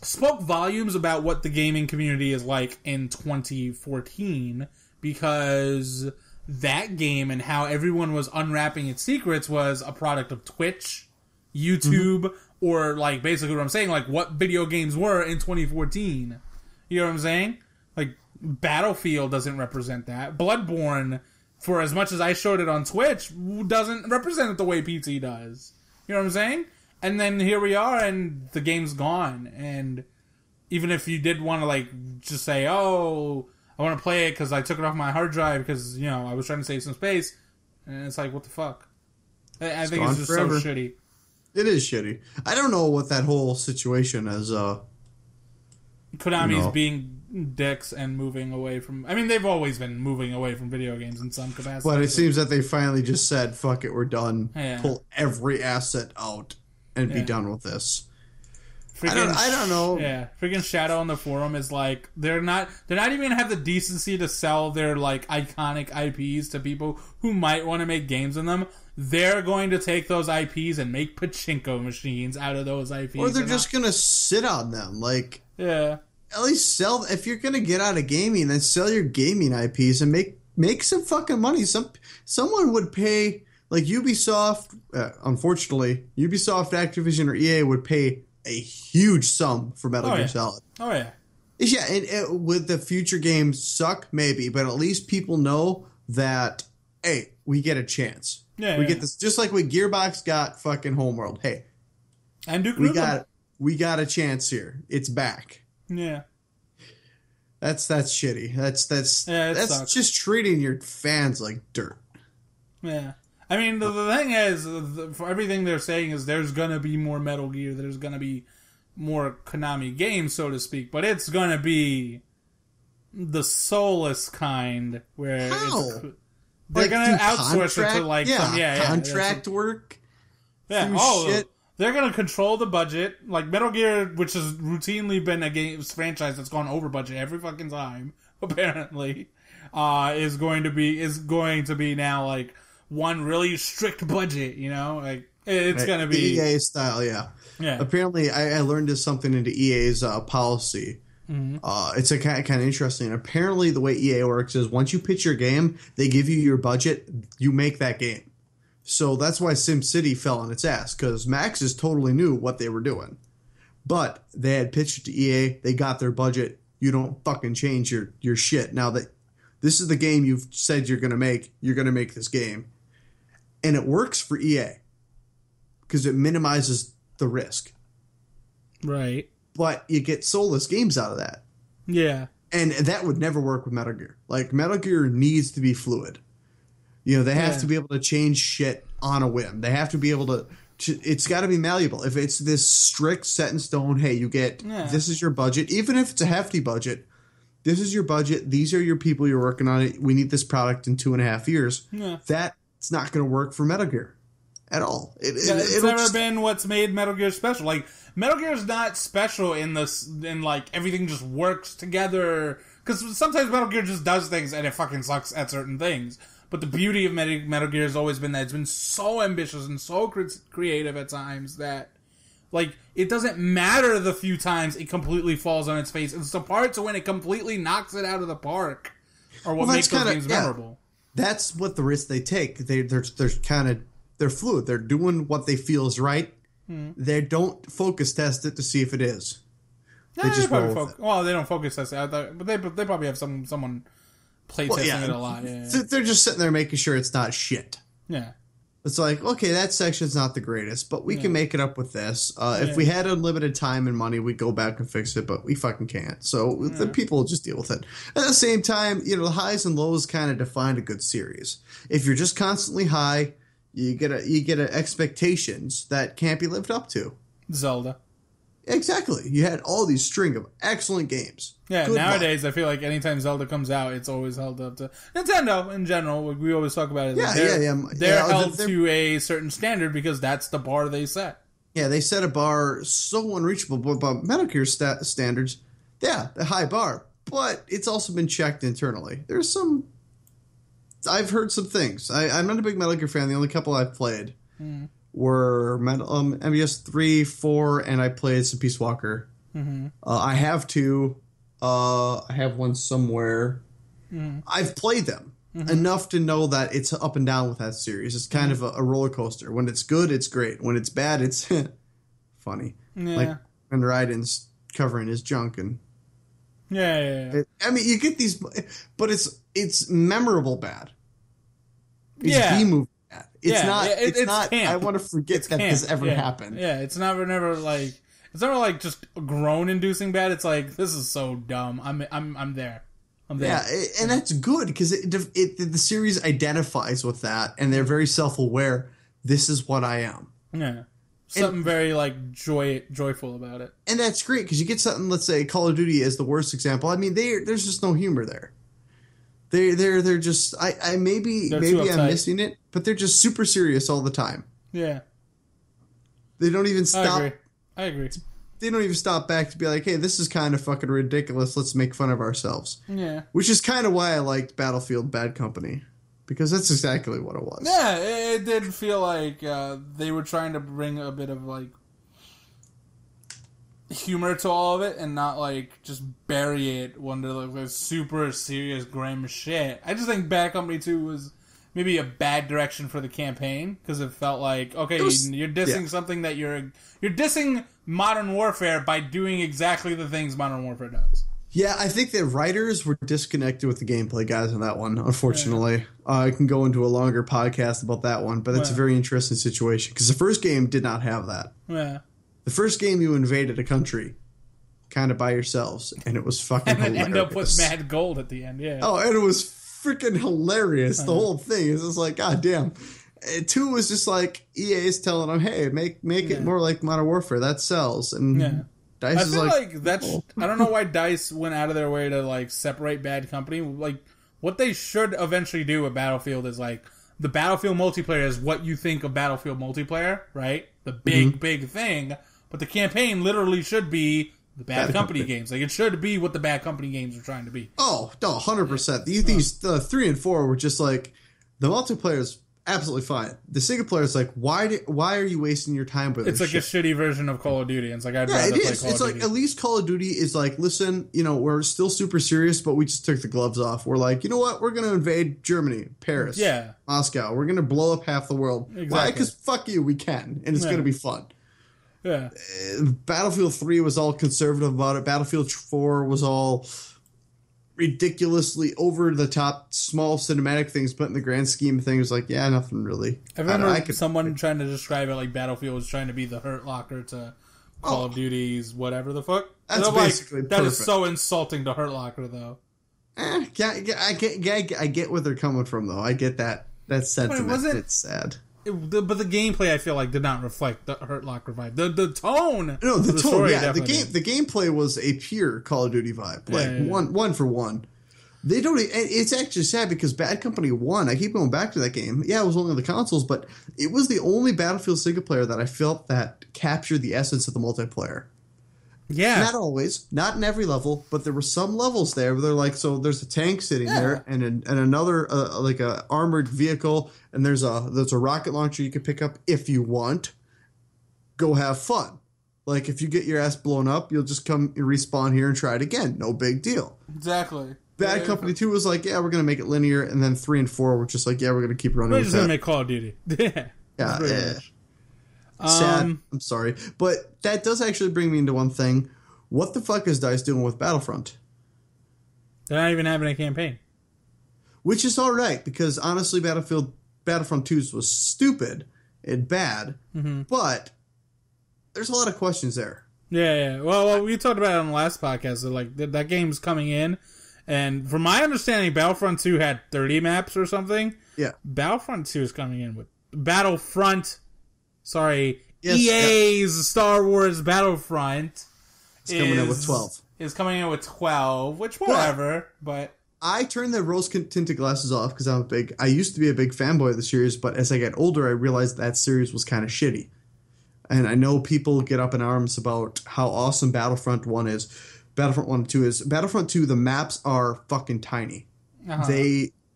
spoke volumes about what the gaming community is like in 2014, because that game and how everyone was unwrapping its secrets was a product of Twitch, YouTube, or, like, basically what I'm saying, like, what video games were in 2014. You know what I'm saying? Like, Battlefield doesn't represent that. Bloodborne, for as much as I showed it on Twitch, doesn't represent it the way PT does. You know what I'm saying? And then here we are, and the game's gone. And even if you did want to, like, just say, oh, I want to play it because I took it off my hard drive because, you know, I was trying to save some space. And it's like, what the fuck? I think it's just forever. So shitty. It is shitty. I don't know what that whole situation is. Konami's being dicks and moving away from... I mean, they've always been moving away from video games in some capacity. But it seems that they finally just said, fuck it, we're done. Yeah. Pull every asset out and be done with this. I don't know. Yeah, freaking Shadow on the forum is like, they're not even gonna have the decency to sell their, like, iconic IPs to people who might want to make games in them. They're going to take those IPs and make pachinko machines out of those IPs. Or they're just gonna sit on them. Like, yeah. At least sell, if you're gonna get out of gaming, then sell your gaming IPs and make some fucking money. Someone would pay, like Ubisoft, unfortunately, Ubisoft, Activision, or EA would pay a huge sum for Metal Gear Solid. Oh, yeah. Yeah, and would the future games suck? Maybe, but at least people know that, hey, we get a chance. Yeah, we get this, just like when Gearbox got fucking Homeworld. Hey, and Duke we got a chance here. It's back. Yeah. That's shitty. That's sucks. Just treating your fans like dirt. Yeah. I mean, the thing is, for everything they're saying is there's going to be more Metal Gear, there's going to be more Konami games, so to speak, but it's going to be the soulless kind, where they're going to outsource it to, like, contract work. Yeah, shit. They're going to control the budget. Like, Metal Gear, which has routinely been a games franchise that's gone over budget every fucking time, apparently, is going to be now, like, one really strict budget, you know? Like, it's going to be... EA style, yeah. Apparently, I learned something into EA's policy. Mm-hmm. It's a kind of interesting. Apparently, the way EA works is once you pitch your game, they give you your budget, you make that game. So that's why SimCity fell on its ass, because Maxis totally knew what they were doing. But they had pitched it to EA, they got their budget, you don't fucking change your shit. Now that this is the game you've said you're going to make this game. And it works for EA because it minimizes the risk. Right. But you get soulless games out of that. Yeah. And that would never work with Metal Gear. Like, Metal Gear needs to be fluid. You know, they have to be able to change shit on a whim. They have to be able to it's got to be malleable. If it's this strict set in stone, hey, you get, this is your budget, even if it's a hefty budget, this is your budget, these are your people you're working on it, we need this product in 2.5 years. Yeah. That's not going to work for Metal Gear at all. It's never been what's made Metal Gear special. Like, Metal Gear is not special in like, everything just works together. Because sometimes Metal Gear just does things and it fucking sucks at certain things. But the beauty of Metal Gear has always been that it's been so ambitious and so creative at times that Like, it doesn't matter the few times it completely falls on its face. It's the parts when it completely knocks it out of the park or what makes those games memorable. That's what the risk they take. They're fluid. They're doing what they feel is right. They don't focus test it to see if it is. They just roll with it. Well, they don't focus test it, but they probably have someone play testing it a lot. Yeah. They're just sitting there making sure it's not shit. Yeah. It's like, okay, that section's not the greatest, but we can make it up with this. If we had unlimited time and money, we'd go back and fix it, but we fucking can't. So the people will just deal with it. At the same time, the highs and lows kind of define a good series. If you're just constantly high, you get expectations that can't be lived up to. Zelda. Exactly. You had all these string of excellent games. Yeah, nowadays I feel like anytime Zelda comes out, it's always held up to Nintendo in general. We always talk about it. They're held to a certain standard because that's the bar they set. Yeah, they set a bar so unreachable. But Metal Gear standards, the high bar. But it's also been checked internally. I've heard some things. I'm not a big Metal Gear fan. The only couple I've played were MGS 3, 4, and I played some Peace Walker. I have two. I have one somewhere. I've played them enough to know that it's up and down with that series. It's kind of a roller coaster. When it's good, it's great. When it's bad, it's funny. Yeah. Like when Raiden's covering his junk and you get these, but it's memorable bad. It's B-movie bad. It's not. Camp. I want to forget that this ever happened. Yeah, it's never like. It's never like just groan-inducing bad. It's like, this is so dumb. I'm there. I'm there. Yeah, and that's good because the series identifies with that, and they're very self-aware. This is what I am. Yeah, something very like joyful about it. And that's great because you get something. Let's say Call of Duty is the worst example. I mean, there's just no humor there. They're just maybe I'm missing it, but they're just super serious all the time. Yeah, they don't even stop. I agree. They don't even stop back to be like, hey, this is kind of fucking ridiculous. Let's make fun of ourselves. Yeah. Which is kind of why I liked Battlefield Bad Company. Because that's exactly what it was. Yeah, it did feel like they were trying to bring a bit of, like, humor to all of it and not, like, just bury it under, like, this super serious, grim shit. I just think Bad Company 2 was maybe a bad direction for the campaign because it felt like, okay, you're dissing something that you're dissing Modern Warfare by doing exactly the things Modern Warfare does. Yeah, I think the writers were disconnected with the gameplay guys on that one, unfortunately. I can go into a longer podcast about that one, but it's a very interesting situation because the first game did not have that. Yeah. The first game you invaded a country kind of by yourselves, and it was fucking hilarious. And end up with mad gold at the end, yeah. Oh, and it was freaking hilarious. The whole thing is just like, god damn. 2 was just like EA is telling them, hey, make it more like Modern Warfare. That sells. And DICE I is feel like that's. I don't know why DICE went out of their way to like separate Bad Company. Like what they should eventually do with Battlefield is like the Battlefield multiplayer is what you think of Battlefield multiplayer, right? The big thing. But the campaign literally should be the Bad Company games. Like, it should be what the Bad Company games are trying to be. Oh, no, 100%. These 3 and 4 were just like, the multiplayer is absolutely fine. The single player is like, why are you wasting your time with this? It's like shit? a shitty version of Call of Duty. It's like, I'd rather play Call of Duty. It's like, at least Call of Duty is like, listen, we're still super serious, but we just took the gloves off. We're like, you know what? We're going to invade Germany, Paris, Moscow. We're going to blow up half the world. Exactly. Why? Because fuck you, we can. And it's going to be fun. Yeah. Battlefield 3 was all conservative about it. Battlefield 4 was all ridiculously over the top, small cinematic things, but in the grand scheme of things, like, nothing really. I remember someone trying to describe it like Battlefield was trying to be the Hurt Locker to Call of Duty's whatever the fuck. That's basically that is so insulting to Hurt Locker, though. I get where they're coming from, though. I get that sentiment. It's sad. But the gameplay, I feel like, did not reflect the Hurt Locker vibe. The tone. No, the tone. Story, the gameplay was a pure Call of Duty vibe, like one for one. They don't. It's actually sad because Bad Company 1. I keep going back to that game. Yeah, it was only on the consoles, but it was the only Battlefield single player that I felt that captured the essence of the multiplayer. Yeah, not always, not in every level, but there were some levels there where they're like, so there's a tank sitting there, and another like a armored vehicle, and there's a rocket launcher you can pick up if you want. Go have fun. Like, if you get your ass blown up, you'll just come and respawn here and try it again. No big deal. Exactly. Bad Company 2 was like, yeah, we're going to make it linear. And then 3 and 4 were just like, yeah, we're going to keep running We're with just going to that. make Call of Duty. Yeah. Sad. I'm sorry. But that does actually bring me into one thing. What the fuck is DICE doing with Battlefront? They're not even having a campaign. Which is all right, because honestly, Battlefront 2 was stupid and bad. Mm-hmm. But there's a lot of questions there. Yeah. Well, we talked about it on the last podcast. So like that game's coming in, and from my understanding, Battlefront 2 had 30 maps or something. Yeah. Battlefront 2 is coming in with Yes, EA's Star Wars Battlefront. It's coming in with 12. Is coming in with 12, which whatever, but I turned the rose-tinted glasses off because I used to be a big fanboy of the series, but as I get older, I realized that series was kind of shitty. And I know people get up in arms about how awesome Battlefront 1 is. Battlefront 1 and 2 is. Battlefront 2, the maps are fucking tiny. Uh-huh.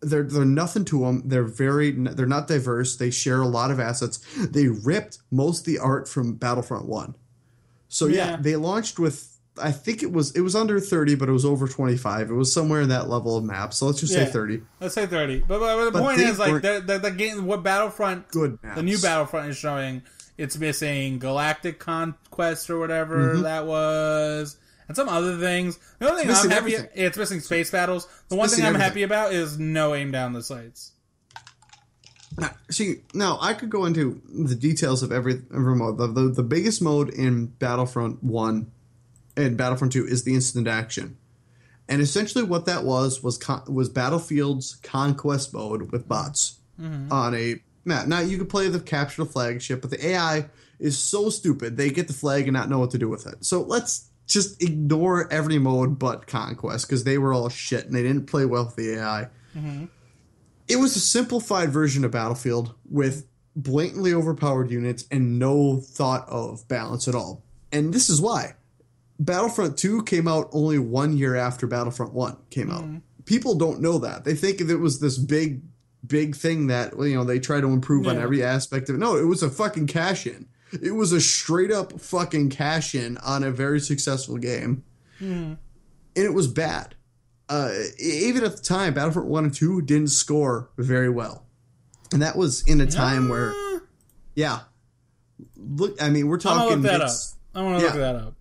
They're nothing to them. They're not diverse. They share a lot of assets. They ripped most of the art from Battlefront 1. So yeah, they launched with, I think it was under 30, but it was over 25. It was somewhere in that level of map. So let's just say 30. Let's say 30. But the point is, like, the game, what Battlefront, the new Battlefront is showing, it's missing Galactic Conquest or whatever that was, and some other things. The only thing I'm happy, it's missing space battles. The one thing I'm happy about is no aim down the sights. Now I could go into the details of every mode. The biggest mode in Battlefront 1 and Battlefront 2 is the instant action. And essentially what that was Battlefield's conquest mode with bots on a map. Now, you could play the capture the flagship, but the AI is so stupid, they get the flag and not know what to do with it. So let's just ignore every mode but conquest, because they were all shit and they didn't play well with the AI. Mm-hmm. It was a simplified version of Battlefield with blatantly overpowered units and no thought of balance at all. And this is why. Battlefront 2 came out only 1 year after Battlefront 1 came out. People don't know that. They think it was this big thing that, you know, they try to improve on every aspect of it. No, it was a fucking cash-in. It was a straight-up fucking cash-in on a very successful game. And it was bad. Even at the time, Battlefront 1 and 2 didn't score very well. And that was in a time where... Yeah. Look, I mean, we're talking... I'm going to look that up. I want to look that up.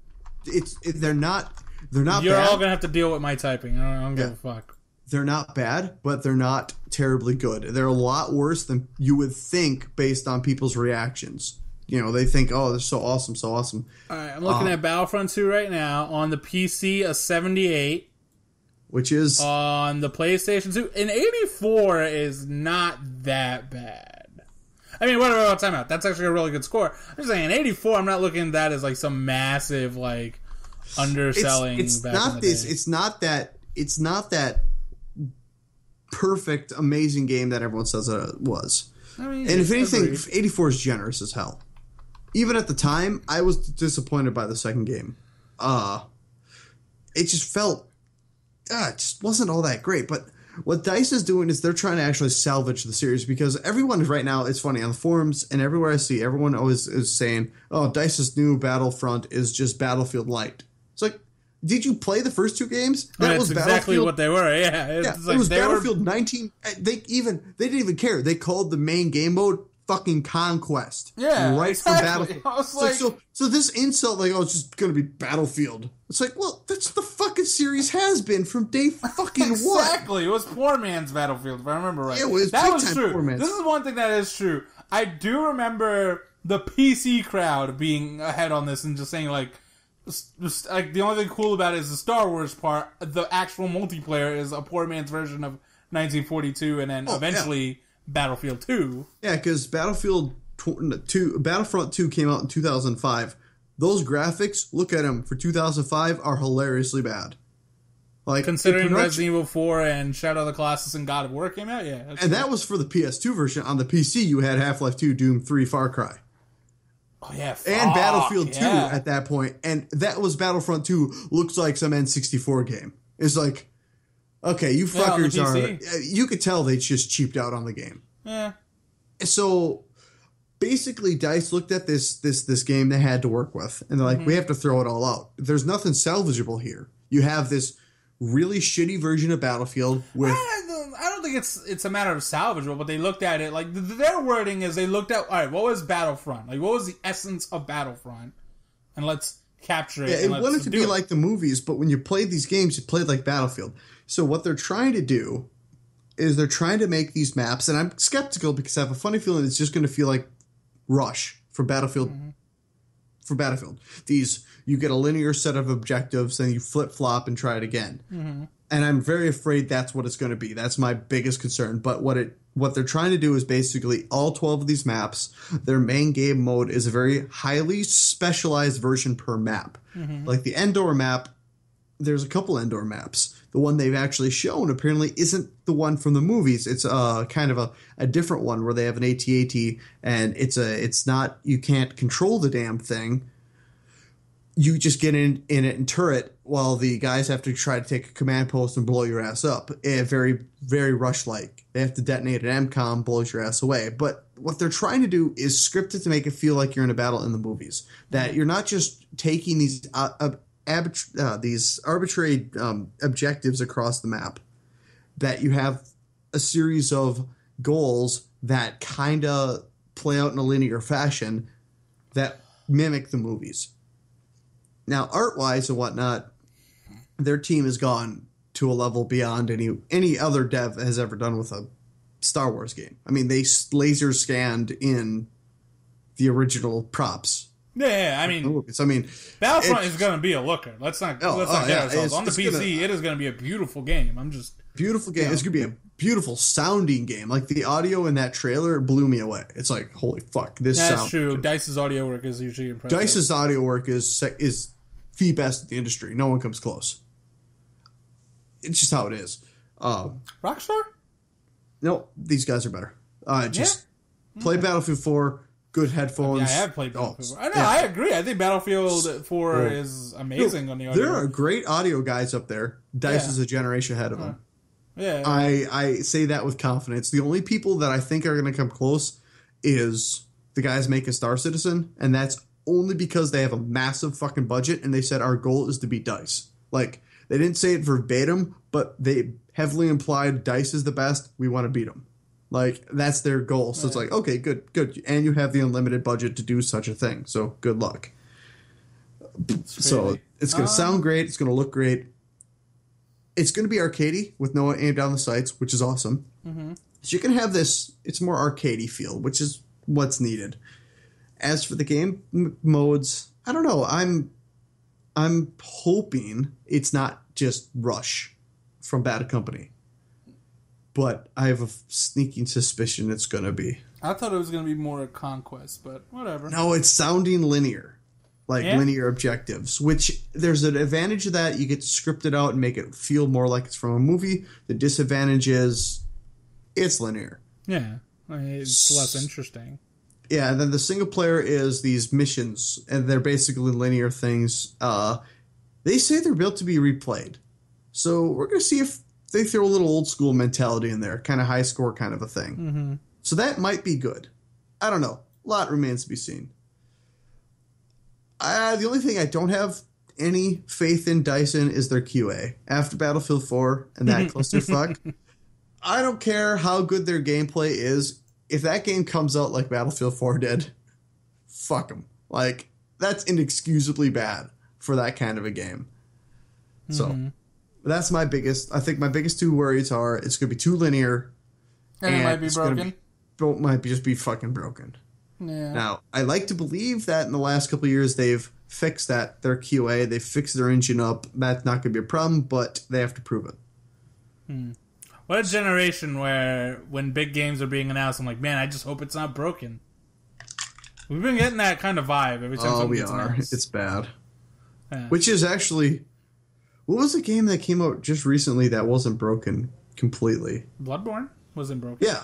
They're not You're bad. all going to have to deal with my typing. I don't give a fuck. They're not bad, but they're not terribly good. They're a lot worse than you would think based on people's reactions. You know, they think, oh, they're so awesome, so awesome. All right, I'm looking at Battlefront 2 right now. On the PC, a 78. Which is... On the PlayStation 2, an 84 is not that bad. I mean, whatever, time out. That's actually a really good score. I'm just saying, an 84, I'm not looking at that as like some massive, like, underselling. It's not this. It's not that perfect, amazing game that everyone says it was. I mean, and if anything, 84 is generous as hell. Even at the time, I was disappointed by the second game. It just felt... it just wasn't all that great. But what DICE is doing is they're trying to actually salvage the series, because everyone right now, it's funny, on the forums and everywhere I see, everyone always is saying, oh, DICE's new Battlefront is just Battlefield Light. It's like, did you play the first two games? That was exactly what they were. Yeah, it was Battlefield 19. They didn't even care. They called the main game mode fucking Conquest. Yeah, right exactly. from Battlefield. I was like, so this insult, like, oh, it's just gonna be Battlefield. It's like, well, that's the fucking series has been from day fucking one. Exactly. It was poor man's Battlefield, if I remember right. Yeah, it was that big was time true. Poor man's. This is one thing that is true. I do remember the PC crowd being ahead on this and just saying, like the only thing cool about it is the Star Wars part. The actual multiplayer is a poor man's version of 1942, and then eventually Battlefield 2. Yeah, because Battlefront 2 came out in 2005. Those graphics, look at them, for 2005 are hilariously bad. Like, considering Resident Evil 4 and Shadow of the Colossus and God of War came out, yeah. And that was for the PS2 version. On the PC, you had Half-Life 2, Doom 3, Far Cry. Oh, yeah. And Battlefield 2 at that point. And that was Battlefront 2, looks like some N64 game. It's like, okay, you fuckers are... You could tell they just cheaped out on the game. Yeah. So, basically DICE looked at this game they had to work with, and they're like, we have to throw it all out. There's nothing salvageable here. You have this really shitty version of Battlefield with... I don't think it's a matter of salvageable, but they looked at it, like, their wording is they looked at, all right, what was Battlefront? Like, what was the essence of Battlefront? And let's capture it. Yeah, it wanted to be like the movies, but when you played these games, you played like Battlefield. So what they're trying to do is they're trying to make these maps, and I'm skeptical because I have a funny feeling it's just going to feel like Rush for Battlefield. For Battlefield, you get a linear set of objectives, and you flip flop and try it again. And I'm very afraid that's what it's going to be. That's my biggest concern. But what they're trying to do is basically all 12 of these maps. Their main game mode is a very highly specialized version per map. Like the Endor map, there's a couple Endor maps. The one they've actually shown apparently isn't the one from the movies. It's kind of a different one where they have an AT-AT, and it's not, you can't control the damn thing. You just get in it and turret while the guys have to try to take a command post and blow your ass up. Very, very Rush-like. They have to detonate an MCOM, blows your ass away. But what they're trying to do is script it to make it feel like you're in a battle in the movies. That you're not just taking these arbitrary objectives across the map. That you have a series of goals that kind of play out in a linear fashion that mimic the movies. Now, art-wise and whatnot, their team has gone to a level beyond any other dev has ever done with a Star Wars game. I mean, they laser scanned in the original props. Yeah, I mean, Battlefront is going to be a looker. Let's not get ourselves on the PC. It is going to be a beautiful game. Beautiful game. It's going to be a beautiful sounding game. Like the audio in that trailer blew me away. It's like, holy fuck, this sound. That's true. DICE's audio work is usually impressive. DICE's audio work is the best in the industry. No one comes close. It's just how it is. Rockstar? No, these guys are better. Play Battlefield 4. Good headphones. Yeah, I have played Battlefield 4. I know, I agree. I think Battlefield 4 is amazing on the audio. There are great audio guys up there. DICE is a generation ahead of them. Yeah. I say that with confidence. The only people that I think are going to come close is the guys making Star Citizen, and that's only because they have a massive fucking budget, and they said our goal is to beat DICE. Like, they didn't say it verbatim, but they heavily implied DICE is the best. We want to beat them. Like, that's their goal. So it's like, okay, good. And you have the unlimited budget to do such a thing. So good luck. So it's going to sound great. It's going to look great. It's going to be arcadey with no aim down the sights, which is awesome. So you can have this, it's more arcadey feel, which is what's needed. As for the game modes, I don't know. I'm hoping it's not just Rush from Bad Company. But I have a sneaking suspicion it's going to be. I thought it was going to be more a Conquest, but whatever. No, it's sounding linear. Linear objectives, which there's an advantage of that. You get to script it out and make it feel more like it's from a movie. The disadvantage is it's linear. Yeah, it's less interesting. Yeah, and then the single player is these missions, and they're basically linear things. They say they're built to be replayed. So we're going to see if they throw a little old school mentality in there, kind of high score kind of a thing. So that might be good. I don't know. A lot remains to be seen. The only thing I don't have any faith in Dyson is their QA. After Battlefield 4 and that clusterfuck, I don't care how good their gameplay is. If that game comes out like Battlefield 4 did, fuck them. Like, that's inexcusably bad for that kind of a game. So, that's my biggest... I think my biggest two worries are it's going to be too linear. And it might be broken. Might just be fucking broken. Yeah. Now, I like to believe that in the last couple of years they've fixed that. Their QA, they've fixed their engine up. That's not going to be a problem, but they have to prove it. What a generation where when big games are being announced, I'm like, man, I just hope it's not broken. We've been getting that kind of vibe every time something gets announced. It's bad. Yeah. Which is actually... What was the game that came out just recently that wasn't broken completely? Bloodborne wasn't broken. Yeah.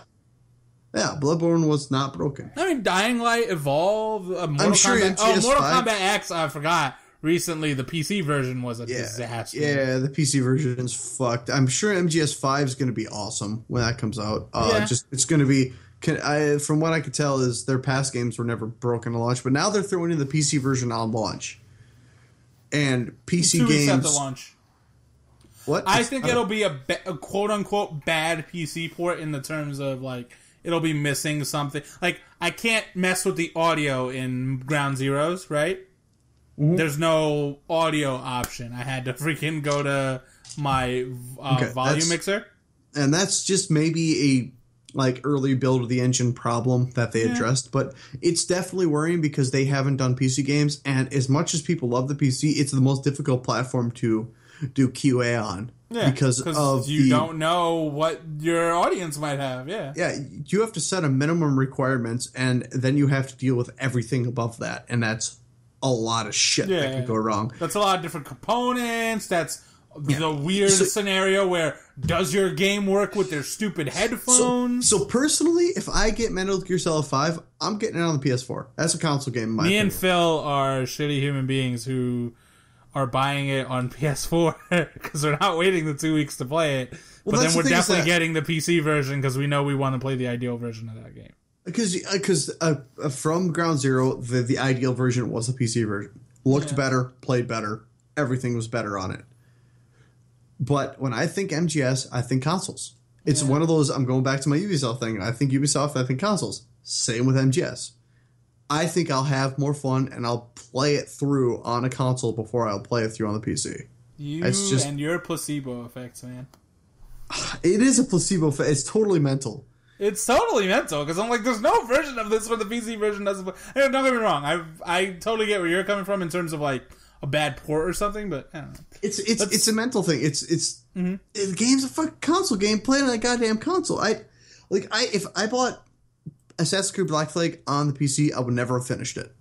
Yeah, Bloodborne was not broken. I mean, Dying Light Evolve, Mortal Kombat X, I forgot. Recently, the PC version was a disaster. Yeah, the PC version is fucked. I'm sure MGS5 is going to be awesome when that comes out. It's going to be From what I could tell, is their past games were never broken at launch, but now they're throwing in the PC version on launch. And PC 2 weeks games after launch. What? I think it'll be a quote unquote bad PC port in the terms of like it'll be missing something. Like I can't mess with the audio in Ground Zeroes, right? Mm-hmm. There's no audio option. I had to freaking go to my volume mixer. And that's just maybe a early build of the engine problem that they addressed, but it's definitely worrying because they haven't done PC games, and as much as people love the PC, it's the most difficult platform to do QA on because you don't know what your audience might have. Yeah, you have to set a minimum requirements, and then you have to deal with everything above that, and that's a lot of shit that could go wrong. That's a lot of different components. That's the weird scenario where does your game work with their stupid headphones? So personally, if I get Metal Gear Solid 5, I'm getting it on the PS4. That's a console game in my opinion. And Phil are shitty human beings who are buying it on PS4 because they're not waiting the 2 weeks to play it. Well, but then we're definitely getting the PC version because we know we want to play the ideal version of that game. Because from Ground Zero, the ideal version was the PC version. Looked better, played better, everything was better on it. But when I think MGS, I think consoles. It's one of those, I'm going back to my Ubisoft thing. I think Ubisoft, I think consoles. Same with MGS. I think I'll have more fun and I'll play it through on a console before I'll play it through on the PC. And your placebo effects, man. It is a placebo effect. It's totally mental. It's totally mental because I'm like, there's no version of this where the PC version doesn't. Don't get me wrong. I totally get where you're coming from in terms of like a bad port or something, but I don't know. It's a mental thing. The game's a fucking console game. Play it on a goddamn console. If I bought Assassin's Creed Black Flag on the PC, I would never have finished it.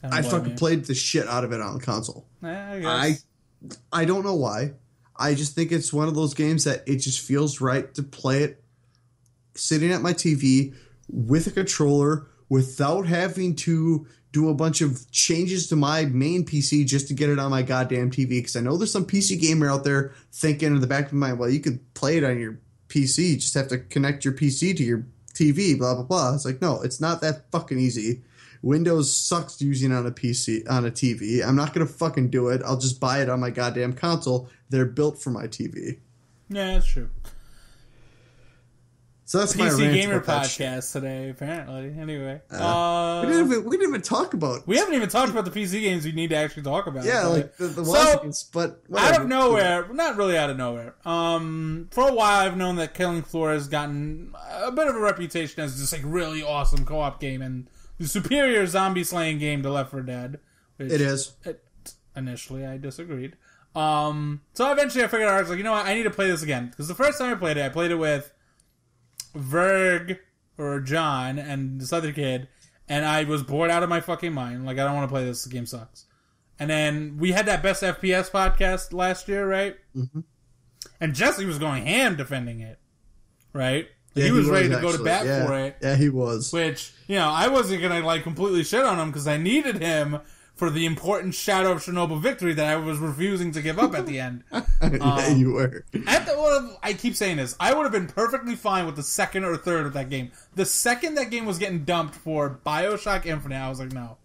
I fucking played the shit out of it on the console. I don't know why. I just think it's one of those games that it just feels right to play it sitting at my TV with a controller without having to do a bunch of changes to my main PC just to get it on my goddamn TV. Because I know there's some PC gamer out there thinking in the back of my mind, well, you could play it on your PC. You just have to connect your PC to your TV, blah, blah, blah. It's like, no, it's not that fucking easy. Windows sucks using on a PC, on a TV. I'm not going to fucking do it. I'll just buy it on my goddamn console. They're built for my TV. Yeah, that's true. So that's my PC Gamer podcast today, apparently. Anyway, we didn't even talk about. We haven't even talked about the PC games we need to actually talk about. Yeah, like the games, but whatever. Out of nowhere, not really out of nowhere. For a while, I've known that Killing Floor has gotten a bit of a reputation as just like really awesome co-op game and the superior zombie slaying game to Left 4 Dead. Which it is. Initially, I disagreed. So eventually, I figured out I was like, you know what, I need to play this again because the first time I played it with Verg or John and this other kid, and I was bored out of my fucking mind. Like, I don't want to play this. The game sucks. And then we had that Best FPS podcast last year, right? Mm-hmm. And Jesse was going ham defending it, right? Yeah, he was ready to go to bat for it. Yeah, he was. Which, I wasn't going to like completely shit on him because I needed him for the important Shadow of Chernobyl victory that I was refusing to give up at the end. Yeah, you were. I keep saying this. I would have been perfectly fine with the second or third of that game. The second that game was getting dumped for BioShock Infinite, I was like, no,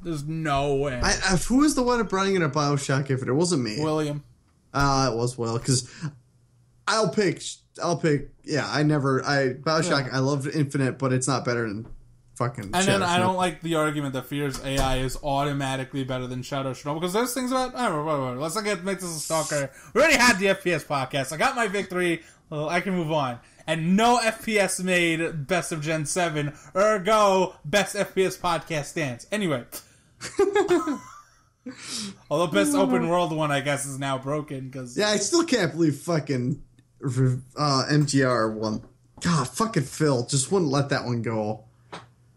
there's no way. Who was the one running in a BioShock Infinite? It wasn't me. William. It was Will, because I'll pick. BioShock. Yeah. I loved Infinite, but it's not better than fucking. And then I don't like the argument that Fear's AI is automatically better than Shadow of Chernobyl because there's things about. Let's not make this a stalker. We already had the FPS podcast. I got my victory. Well, I can move on. And no FPS made Best of Gen 7. Ergo, Best FPS podcast stands. Anyway. Although Best Open World one, I guess, is now broken. Yeah, I still can't believe fucking MGR won. God, fucking Phil just wouldn't let that one go.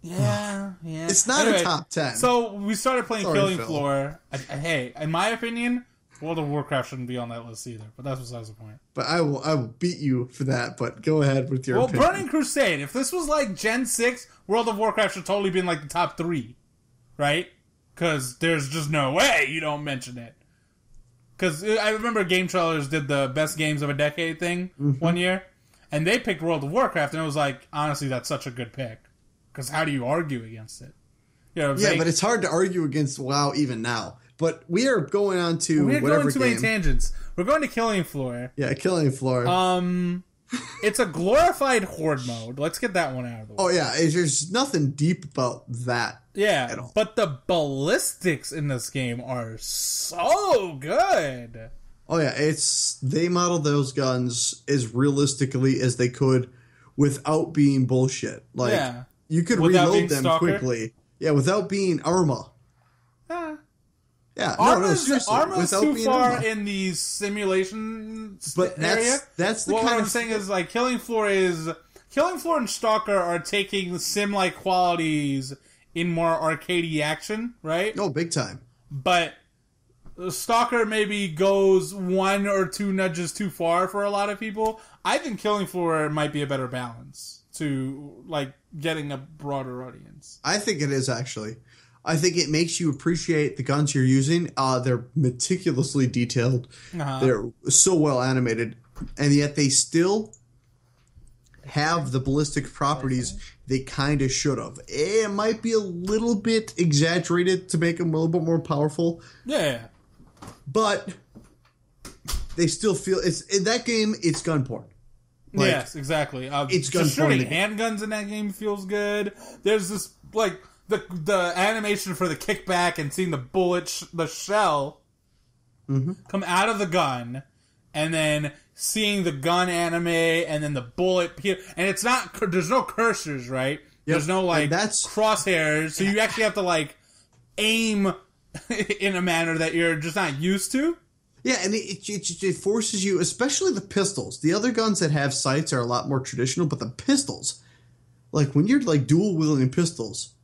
Yeah. It's not a top 10. So we started playing Killing Floor. Hey, in my opinion, World of Warcraft shouldn't be on that list either. But that's besides the point. But I will beat you for that. But go ahead with your opinion. Burning Crusade. If this was like Gen 6, World of Warcraft should totally be in like the top 3, right? Because there's just no way you don't mention it. Because I remember Game Trailers did the best games of a decade thing one year. And they picked World of Warcraft, and it was like, honestly, that's such a good pick. Because how do you argue against it? You know what I'm saying? But it's hard to argue against WoW even now. But we are going on to we're whatever going too game. many tangents. We're going to Killing Floor. Yeah, Killing Floor. It's a glorified horde mode. Let's get that one out of the way. Oh yeah, there's nothing deep about that. Yeah, at all. But the ballistics in this game are so good. Oh yeah, they modeled those guns as realistically as they could without being bullshit. Like you could reload them quickly. Yeah, without being Arma. Yeah, seriously. Arma's too far in the simulation area. That's the what kind I'm of saying is like Killing Floor and Stalker are taking sim-like qualities in more arcadey action, right? Oh, big time. But Stalker maybe goes one or two nudges too far for a lot of people. I think Killing Floor might be a better balance to like getting a broader audience. I think it is actually. I think it makes you appreciate the guns you're using. They're meticulously detailed. They're so well animated, and yet they still have the ballistic properties they kind of should have. It might be a little bit exaggerated to make them a little bit more powerful. Yeah. But they still feel in that game. It's gun porn. Like, yes, exactly. It's gun just porn. Shooting handguns in that game feels good. There's this like the animation for the kickback and seeing the bullet, the shell come out of the gun, and then seeing the gun anime and then the bullet. And it's not. There's no cursors, right? Yep. There's no crosshairs, so you actually have to like aim in a manner that you're just not used to. Yeah, and it forces you, especially the pistols. The other guns that have sights are a lot more traditional, but the pistols, like when you're like dual wielding pistols,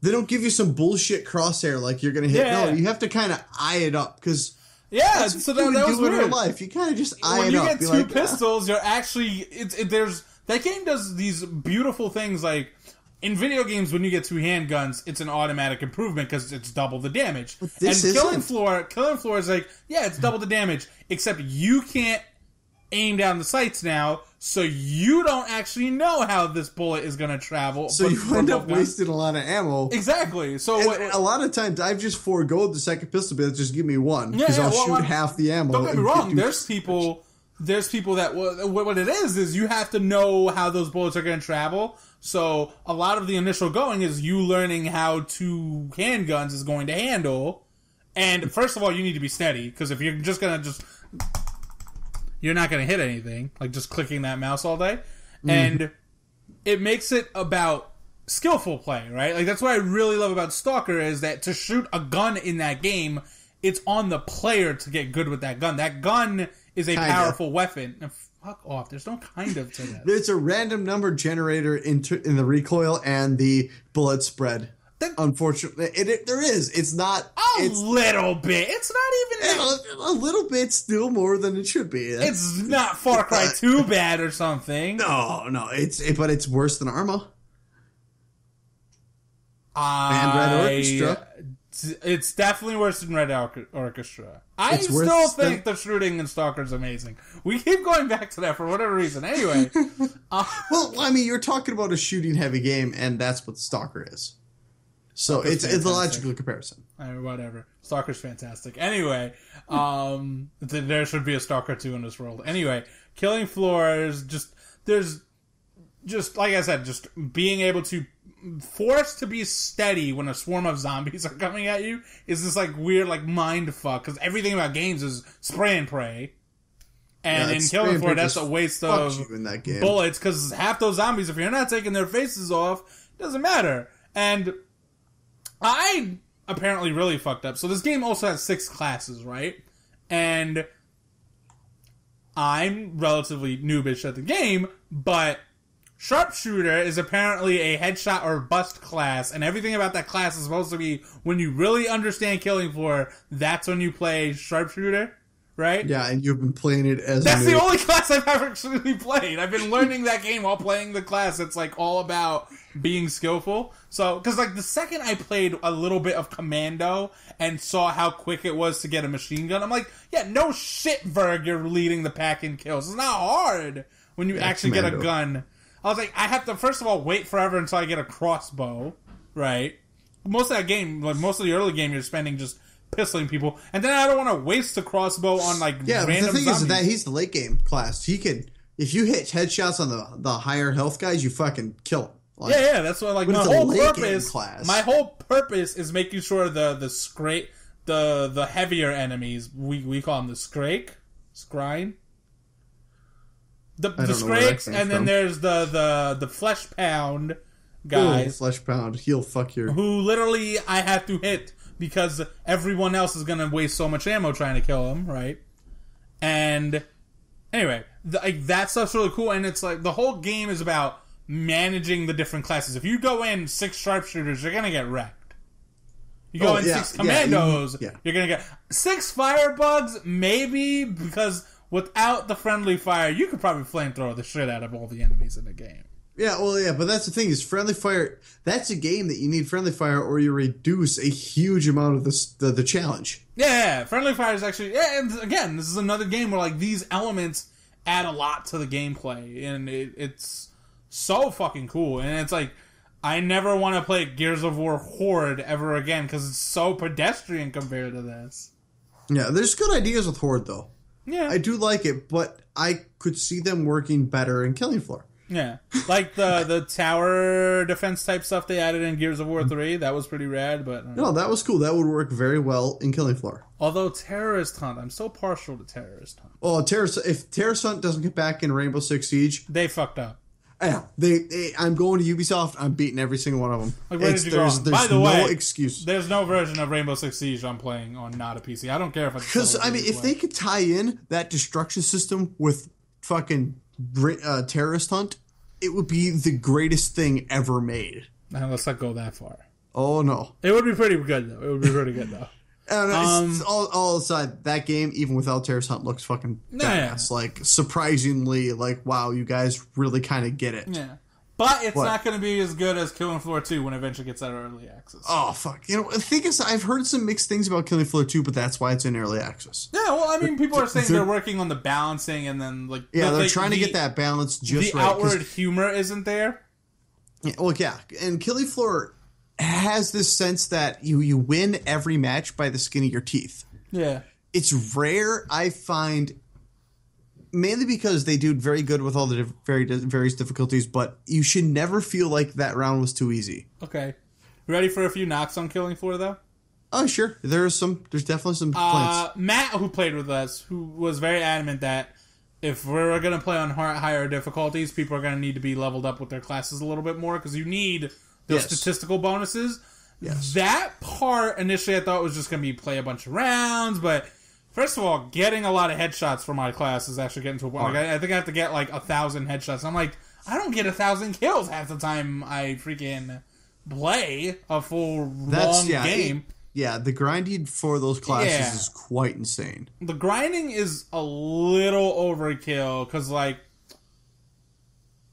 they don't give you some bullshit crosshair like you're gonna hit. Yeah. No, you have to kind of eye it up because so that was weird. In real life, you kind of just eye it up. When you get two pistols, you're actually there's that game does these beautiful things like. In video games, when you get two handguns, it's an automatic improvement because it's double the damage. And Killing Floor is like, yeah, it's double the damage, except you can't aim down the sights now, so you don't actually know how this bullet is going to travel. So you end up wasting a lot of ammo. Exactly. So a lot of times, I've just foregoed the second pistol, but just give me one because I'll shoot half the ammo. Don't get me wrong. There's people that what it is you have to know how those bullets are going to travel. So a lot of the initial going is you learning how two handguns is going to handle. And first of all, you need to be steady because if you're just going to you're not going to hit anything, like just clicking that mouse all day. And it makes it about skillful play, right? Like that's what I really love about Stalker is that to shoot a gun in that game, it's on the player to get good with that gun. That gun is a powerful weapon. Now, fuck off. There's no kind of to that. There's a random number generator in the recoil and the bullet spread. Unfortunately, there is. It's not a little bit. It's not even a little bit. Still more than it should be. It's not Far Cry 2 bad or something. No. But it's worse than Arma and Red Orchestra. It's definitely worse than Red Orchestra. I still think the shooting in Stalker is amazing. We keep going back to that for whatever reason. Anyway. Well, I mean, you're talking about a shooting-heavy game, and that's what Stalker is. So it's a logical comparison. Whatever. Stalker's fantastic. Anyway, there should be a Stalker 2 in this world. Anyway, Killing Floor is there's like I said, just being able to forced to be steady when a swarm of zombies are coming at you is this like weird like mind fuck because everything about games is spray and pray, and in Killing Floor that's a waste of bullets because half those zombies, if you're not taking their faces off, it doesn't matter. And I apparently really fucked up. So this game also has 6 classes, right? And I'm relatively noobish at the game, but Sharpshooter is apparently a headshot or bust class, and everything about that class is supposed to be when you really understand Killing Floor, that's when you play Sharpshooter, right? Yeah, and you've been playing it as that's the only class I've ever actually played. I've been learning that game while playing the class. It's like all about being skillful. So, because like the second I played a little bit of Commando and saw how quick it was to get a machine gun, I'm like, yeah, no shit, Verg, you're leading the pack in kills. It's not hard when you actually get a commando. gun. I was like, I have to, first of all, wait forever until I get a crossbow, right? Most of that game, like most of the early game, you're spending just pistoling people. And then I don't want to waste a crossbow on, like, random but the thing zombies. is that he's the late game class. He can, if you hit headshots on the higher health guys, you fucking kill them. Like, yeah, that's what, like, but my it's a whole late game purpose, class. my whole purpose is making sure the heavier enemies, we call them the Skrine? The Skrakes, and then there's the flesh pound guys. Ooh, flesh pound. He'll fuck your... Who literally I have to hit because everyone else is going to waste so much ammo trying to kill him, right? And anyway, that stuff's really cool, and it's like the whole game is about managing the different classes. If you go in 6 sharpshooters, you're going to get wrecked. You go in 6 commandos, you're going to get 6 firebugs, maybe, because without the friendly fire, you could probably flamethrower the shit out of all the enemies in the game. Yeah, well, yeah, but that's the thing is friendly fire. That's a game that you need friendly fire, or you reduce a huge amount of the challenge. Yeah, friendly fire is actually. Yeah, and again, this is another game where like these elements add a lot to the gameplay, and it's so fucking cool. And it's like I never want to play Gears of War Horde ever again because it's so pedestrian compared to this. Yeah, there's good ideas with Horde though. Yeah, I do like it, but I could see them working better in Killing Floor. Yeah, like the tower defense type stuff they added in Gears of War 3, that was pretty rad, but... No, that was cool. That would work very well in Killing Floor. Although Terrorist Hunt, I'm so partial to Terrorist Hunt. Oh, if Terrorist Hunt doesn't get back in Rainbow Six Siege... They fucked up. Yeah, I'm going to Ubisoft, I'm beating every single one of them. Like, where did you go on? There's By the no way, excuse. There's no version of Rainbow Six Siege I'm playing on not a PC. I don't care if it's... Because, I mean, if they could tie in that destruction system with fucking Terrorist Hunt... It would be the greatest thing ever made. Now, let's not go that far. Oh, no. It would be pretty good, though. It would be pretty good, though. It's all aside, that game, even without Terrorist Hunt, looks fucking badass. Like, surprisingly, like, wow, you guys really kind of get it. Yeah. But it's not going to be as good as Killing Floor 2 when it eventually gets out of early access. Oh, fuck. You know, the thing is, I've heard some mixed things about Killing Floor 2, but that's why it's in early access. Yeah, well, I mean, people are saying they're working on the balancing and then, like... Yeah, they're trying to get that balance just right. The outward humor isn't there. Yeah, well, yeah. And Killing Floor has this sense that you win every match by the skin of your teeth. Yeah. It's rare, I find... Mainly because they do very good with all the various difficulties, but you should never feel like that round was too easy. Okay. Ready for a few knocks on Killing Floor, though? Oh, sure. There's definitely some complaints. Matt, who played with us, who was very adamant that if we're going to play on higher difficulties, people are going to need to be leveled up with their classes a little bit more, because you need those statistical bonuses. Yes. That part, initially, I thought was just going to be play a bunch of rounds, but... First of all, getting a lot of headshots for my class is actually getting to a point. Like, I think I have to get like 1,000 headshots. I'm like, I don't get 1,000 kills half the time I freaking play a full long game. The grinding for those classes is quite insane. The grinding is a little overkill because, like,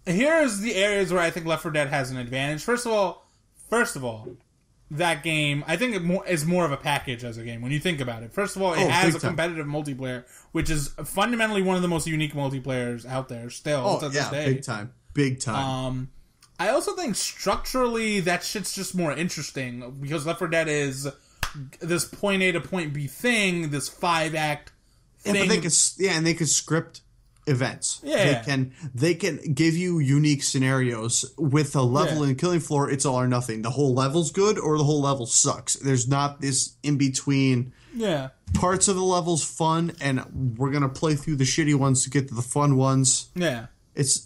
here's the areas where I think Left 4 Dead has an advantage. First of all, that game, I think is more of a package as a game when you think about it. First of all, it has a competitive multiplayer, which is fundamentally one of the most unique multiplayers out there still to this day. Big time. I also think structurally that shit's just more interesting because Left 4 Dead is this point A to point B thing, this 5-act thing. Yeah, but they could script events. Yeah. They can give you unique scenarios. With a level in Killing Floor, it's all or nothing. The whole level's good or the whole level sucks. There's not this in between. Yeah. Parts of the level's fun and we're gonna play through the shitty ones to get to the fun ones. Yeah.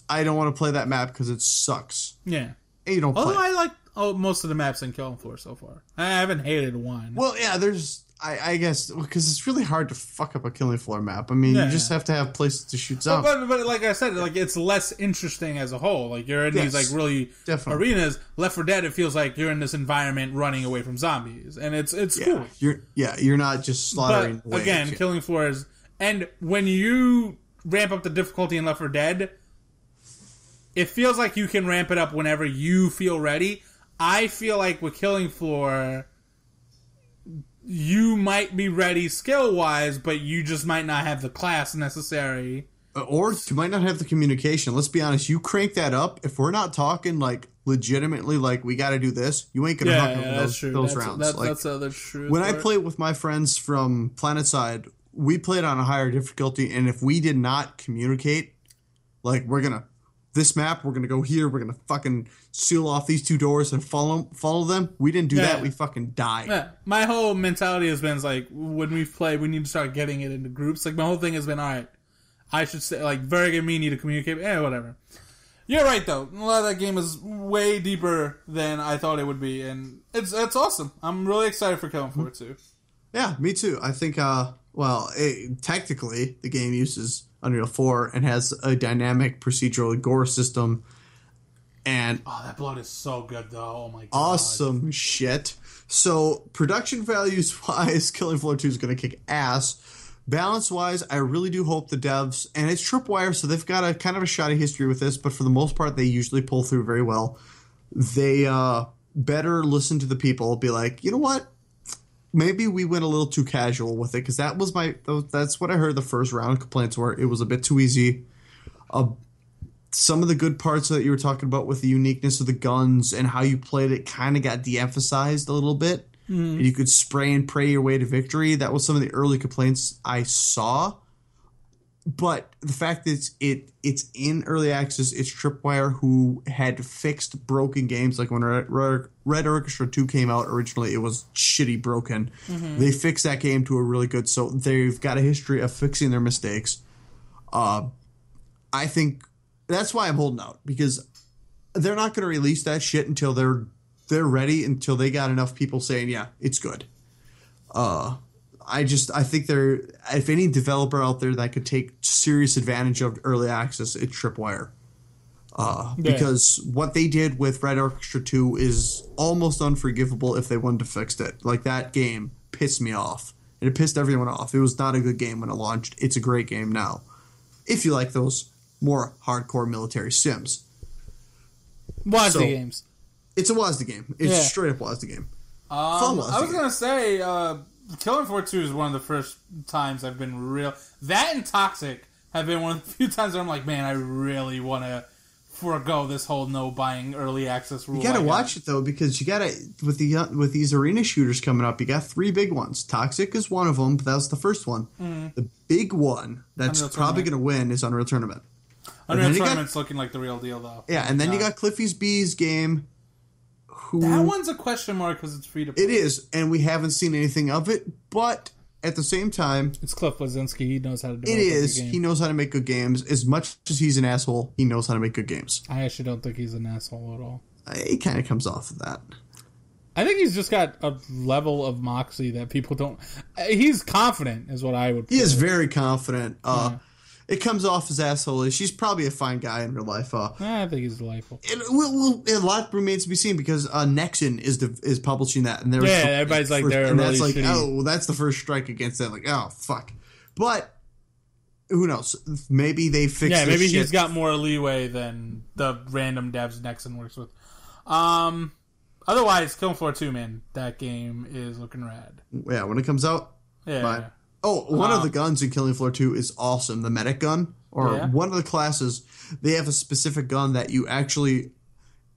I don't want to play that map because it sucks. Yeah. And you don't play. Although I like most of the maps in Killing Floor so far. I haven't hated one. Well, yeah, there's I guess because it's really hard to fuck up a Killing Floor map. I mean, you just have to have places to shoot zombies. But like I said, like it's less interesting as a whole. Like you're in these like really arenas. Left 4 Dead, it feels like you're in this environment running away from zombies, and it's cool. You're not just slaughtering. But again, Killing Floor is, and when you ramp up the difficulty in Left 4 Dead, it feels like you can ramp it up whenever you feel ready. I feel like with Killing Floor, you might be ready skill-wise, but you just might not have the class necessary Or you might not have the communication. Let's be honest. You crank that up. If we're not talking like legitimately, like we got to do this, you ain't gonna hook up those rounds. That's the truth. When I play with my friends from Planetside, we played on a higher difficulty, and if we did not communicate, like this map, we're gonna go here, we're gonna fucking seal off these 2 doors and follow them. We didn't do that. We fucking died. Yeah. My whole mentality has been like, when we play, we need to start getting it into groups. Like my whole thing has been, all right, I should say, like, Verg and me need to communicate. Whatever. You're right, though. A lot of that game is way deeper than I thought it would be, and it's awesome. I'm really excited for Killing Floor 2. Yeah, me too. I think, technically, the game uses Unreal 4 and has a dynamic procedural gore system. And that blood is so good, though. Oh, my God. Awesome shit. So, production values-wise, Killing Floor 2 is going to kick ass. Balance-wise, I really do hope the devs, and it's Tripwire, so they've got a kind of a shoddy history with this, but for the most part, they usually pull through very well. They better listen to the people, be like, you know what? Maybe we went a little too casual with it, because that's what I heard the first round complaints were. It was a bit too easy. Some of the good parts that you were talking about with the uniqueness of the guns and how you played it kind of got de-emphasized a little bit. And you could spray and pray your way to victory. That was some of the early complaints I saw. But the fact that it's in early access, it's Tripwire who had fixed broken games. Like when Red Orchestra 2 came out originally, it was shitty broken. They fixed that game to a really good. So they've got a history of fixing their mistakes. I think that's why I'm holding out, because they're not going to release that shit until they're ready, until they got enough people saying, yeah, it's good. I think if any developer out there that could take serious advantage of early access, it's Tripwire. Because what they did with Red Orchestra 2 is almost unforgivable if they wanted to fix it. Like, that game pissed me off. And it pissed everyone off. It was not a good game when it launched. It's a great game now. If you like those more hardcore military sims. Wasdie games. It's a Wasdie game. It's a straight up Wasdie game. I was going to say, Killing Floor 2 is one of the first times I've been real... That and Toxic have been one of the few times where I'm like, man, I really want to forego this whole no buying early access rule. You got to watch it, though, because you got to... With these arena shooters coming up, you got 3 big ones. Toxic is one of them, but that was the first one. The big one that's probably going to win is Unreal Tournament. Unreal Tournament's looking like the real deal, though. Yeah, and then you got Cliffy's Bees game... That one's a question mark because it's free to play. It is, and we haven't seen anything of it, but at the same time... It's Cliff Bleszinski. He knows how to do it. It is. He knows how to make good games. As much as he's an asshole, he knows how to make good games. I actually don't think he's an asshole at all. He kind of comes off of that. I think he's just got a level of moxie that people don't... He's confident, is what I would put. He is very confident. It comes off as asshole. She's probably a fine guy in real life. I think he's delightful. A lot remains to be seen because Nexon is publishing that, and everybody's like they're and really that's like shitty. That's the first strike against that. Like, oh fuck, but who knows? Maybe they fix. Yeah, maybe shit. He's got more leeway than the random devs Nexon works with. Otherwise, Killing Floor 2, man, that game is looking rad. Yeah, when it comes out. Yeah. Bye. Oh, one of the guns in Killing Floor 2 is awesome. The medic gun, or one of the classes, they have a specific gun that you actually,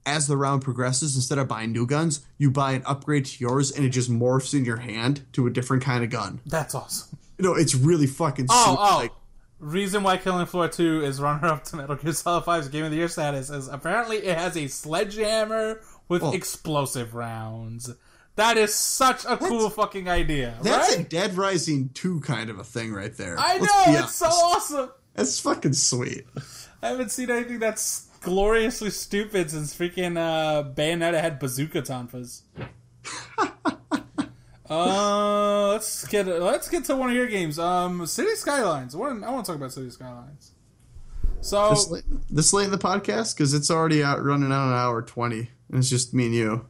as the round progresses, instead of buying new guns, you buy an upgrade to yours, and it just morphs in your hand to a different kind of gun. That's awesome. It's really fucking sweet. Reason why Killing Floor 2 is runner-up to Metal Gear Solid 5's Game of the Year status is apparently it has a sledgehammer with explosive rounds. That is such a cool fucking idea. That's right? a Dead Rising 2 kind of a thing right there. I know, it's so awesome. That's fucking sweet. I haven't seen anything that's gloriously stupid since freaking Bayonetta had bazooka tonfas. Let's get to one of your games. City Skylines. I want to talk about City Skylines. So this late in the podcast, because it's already running out an hour 20, and it's just me and you.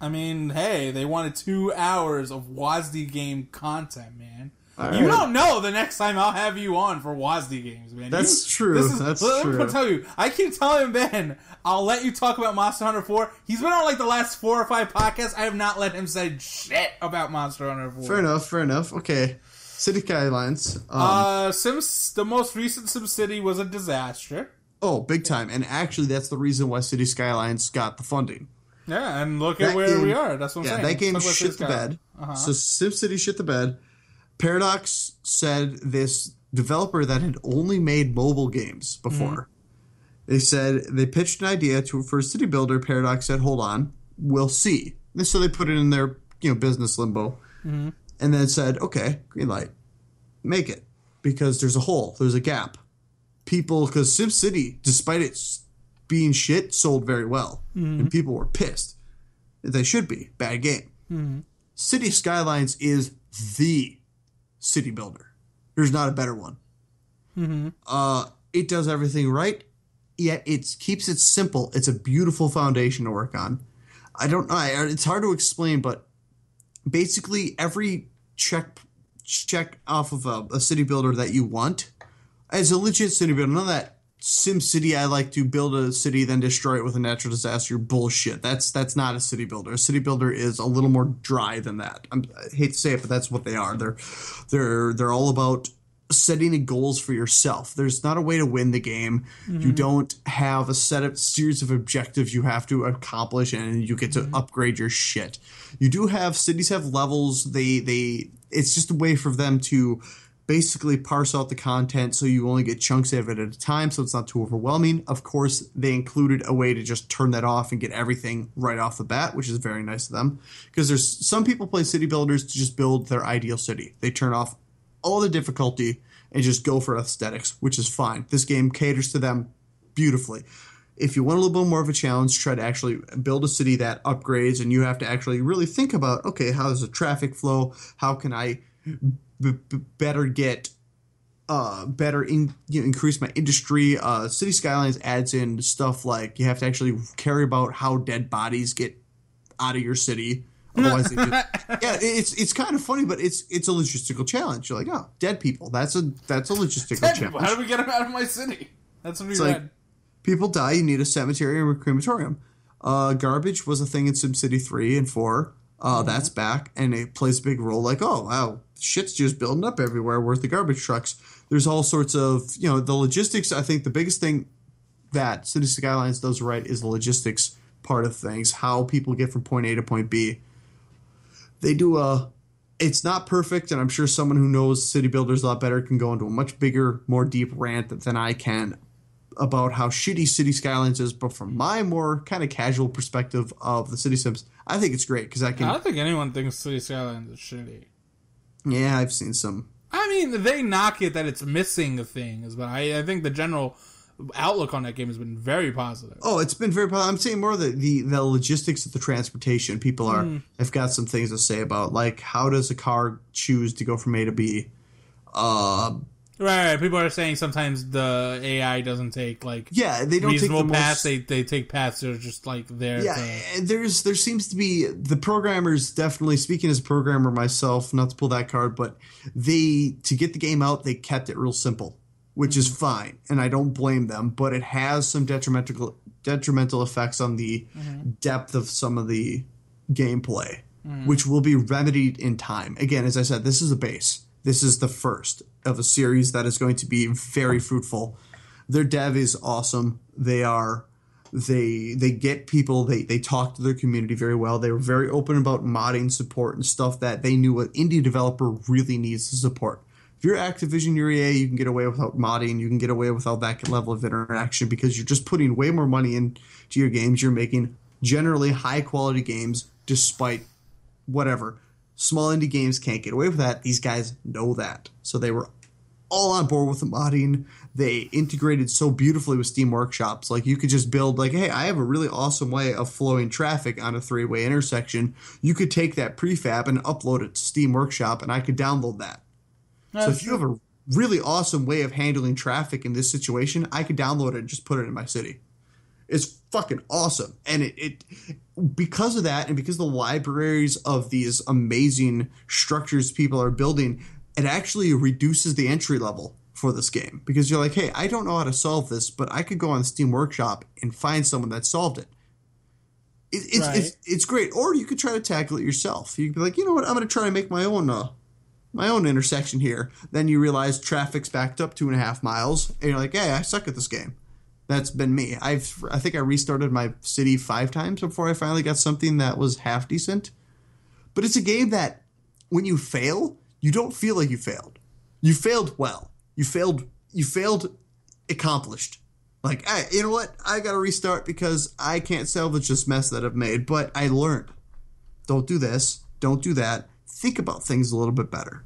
I mean, hey, they wanted 2 hours of Wasdie game content, man. Right. You don't know the next time I'll have you on for Wasdie games, man. That's true. That's true. Let me tell you, I keep telling Ben, I'll let you talk about Monster Hunter 4. He's been on like the last 4 or 5 podcasts. I have not let him say shit about Monster Hunter 4. Fair enough. Okay. City Skylines. The most recent SimCity was a disaster. Oh, big time. And actually, that's the reason why City Skylines got the funding. Yeah, and look at where we are. That's what I'm saying. Yeah, that game shit the bed. So SimCity shit the bed. Paradox said this developer that had only made mobile games before. They said they pitched an idea for a city builder. Paradox said, "Hold on, we'll see." And so they put it in their business limbo, and then said, "Okay, green light, make it," because there's a hole, there's a gap. Because SimCity, despite it being shit, sold very well, and people were pissed. They should be. Bad game. City Skylines is the city builder. There's not a better one. It does everything right. Yet it keeps it simple. It's a beautiful foundation to work on. I don't know. It's hard to explain, but basically every check off of a city builder that you want as a legit city builder. None of that SimCity, I like to build a city, then destroy it with a natural disaster bullshit. That's not a city builder. A city builder is a little more dry than that. I hate to say it, but that's what they are. They're all about setting goals for yourself. There's not a way to win the game. You don't have a series of objectives you have to accomplish, and you get to upgrade your shit. You do have cities have levels. It's just a way for them to basically parse out the content so you only get chunks of it at a time, so it's not too overwhelming. Of course, they included a way to just turn that off and get everything right off the bat, which is very nice of them. Because there's some people play city builders to just build their ideal city. They turn off all the difficulty and just go for aesthetics, which is fine. This game caters to them beautifully. If you want a little bit more of a challenge, try to actually build a city that upgrades, and you have to actually really think about, okay, how does the traffic flow? How can I better get increase my industry? City Skylines adds in stuff like you have to actually care about how dead bodies get out of your city. Otherwise, it's kind of funny, but it's a logistical challenge. You're like, oh, dead people. That's a logistical challenge. How do we get them out of my city? That's what we read. Like, people die. You need a cemetery or a crematorium. Garbage was a thing in SimCity 3 and 4. That's back, and it plays a big role. Like, oh wow, shit's just building up everywhere. Where's the garbage trucks? There's all sorts of the logistics. I think the biggest thing that City Skylines does right is the logistics part of things. How people get from point A to point B. They do it's not perfect, and I'm sure someone who knows city builders a lot better can go into a much bigger, more deep rant than I can about how shitty City Skylines is. But from my more kind of casual perspective of the City Sims, I think it's great because I don't think anyone thinks City Skylines is shitty. Yeah, I've seen some. I mean, they knock it that it's missing things, but I think the general outlook on that game has been very positive. Oh, it's been very positive. I'm saying more the logistics of the transportation. People have got some things to say about, like, how does a car choose to go from A to B? Right. People are saying sometimes the AI doesn't take they don't reasonable take paths. They take paths that are just there. Yeah, there seems to be the programmers definitely. Speaking as a programmer myself, not to pull that card, but to get the game out, they kept it real simple, which is fine, and I don't blame them. But it has some detrimental effects on the depth of some of the gameplay, which will be remedied in time. Again, as I said, this is a base. This is the first of a series that is going to be very fruitful. Their dev is awesome. They get people. They talk to their community very well. They were very open about modding support and stuff that they knew an indie developer really needs to support. If you're Activision, you're EA, you can get away without modding. You can get away without that level of interaction because you're just putting way more money into your games. You're making generally high-quality games despite whatever. Small indie games can't get away with that. These guys know that. So they were all on board with the modding. They integrated so beautifully with Steam Workshops. Like, you could just build, like, hey, I have a really awesome way of flowing traffic on a three-way intersection. You could take that prefab and upload it to Steam Workshop, and I could download that. So if you have a really awesome way of handling traffic in this situation, I could download it and just put it in my city. It's fucking awesome. And it because of that, and because the libraries of these amazing structures people are building, it actually reduces the entry level for this game. Because you're like, hey, I don't know how to solve this, but I could go on Steam Workshop and find someone that solved it. It's great. Or you could try to tackle it yourself. You could be like, you know what, I'm going to try to make my own my own intersection here. Then you realize traffic's backed up 2.5 miles, and you're like, hey, I suck at this game. That's been me. I think I restarted my city 5 times before I finally got something that was half decent. But it's a game that when you fail, you don't feel like you failed. You failed well. You failed accomplished. Like, hey, you know what? I got to restart because I can't salvage this mess that I've made. But I learned. Don't do this. Don't do that. Think about things a little bit better.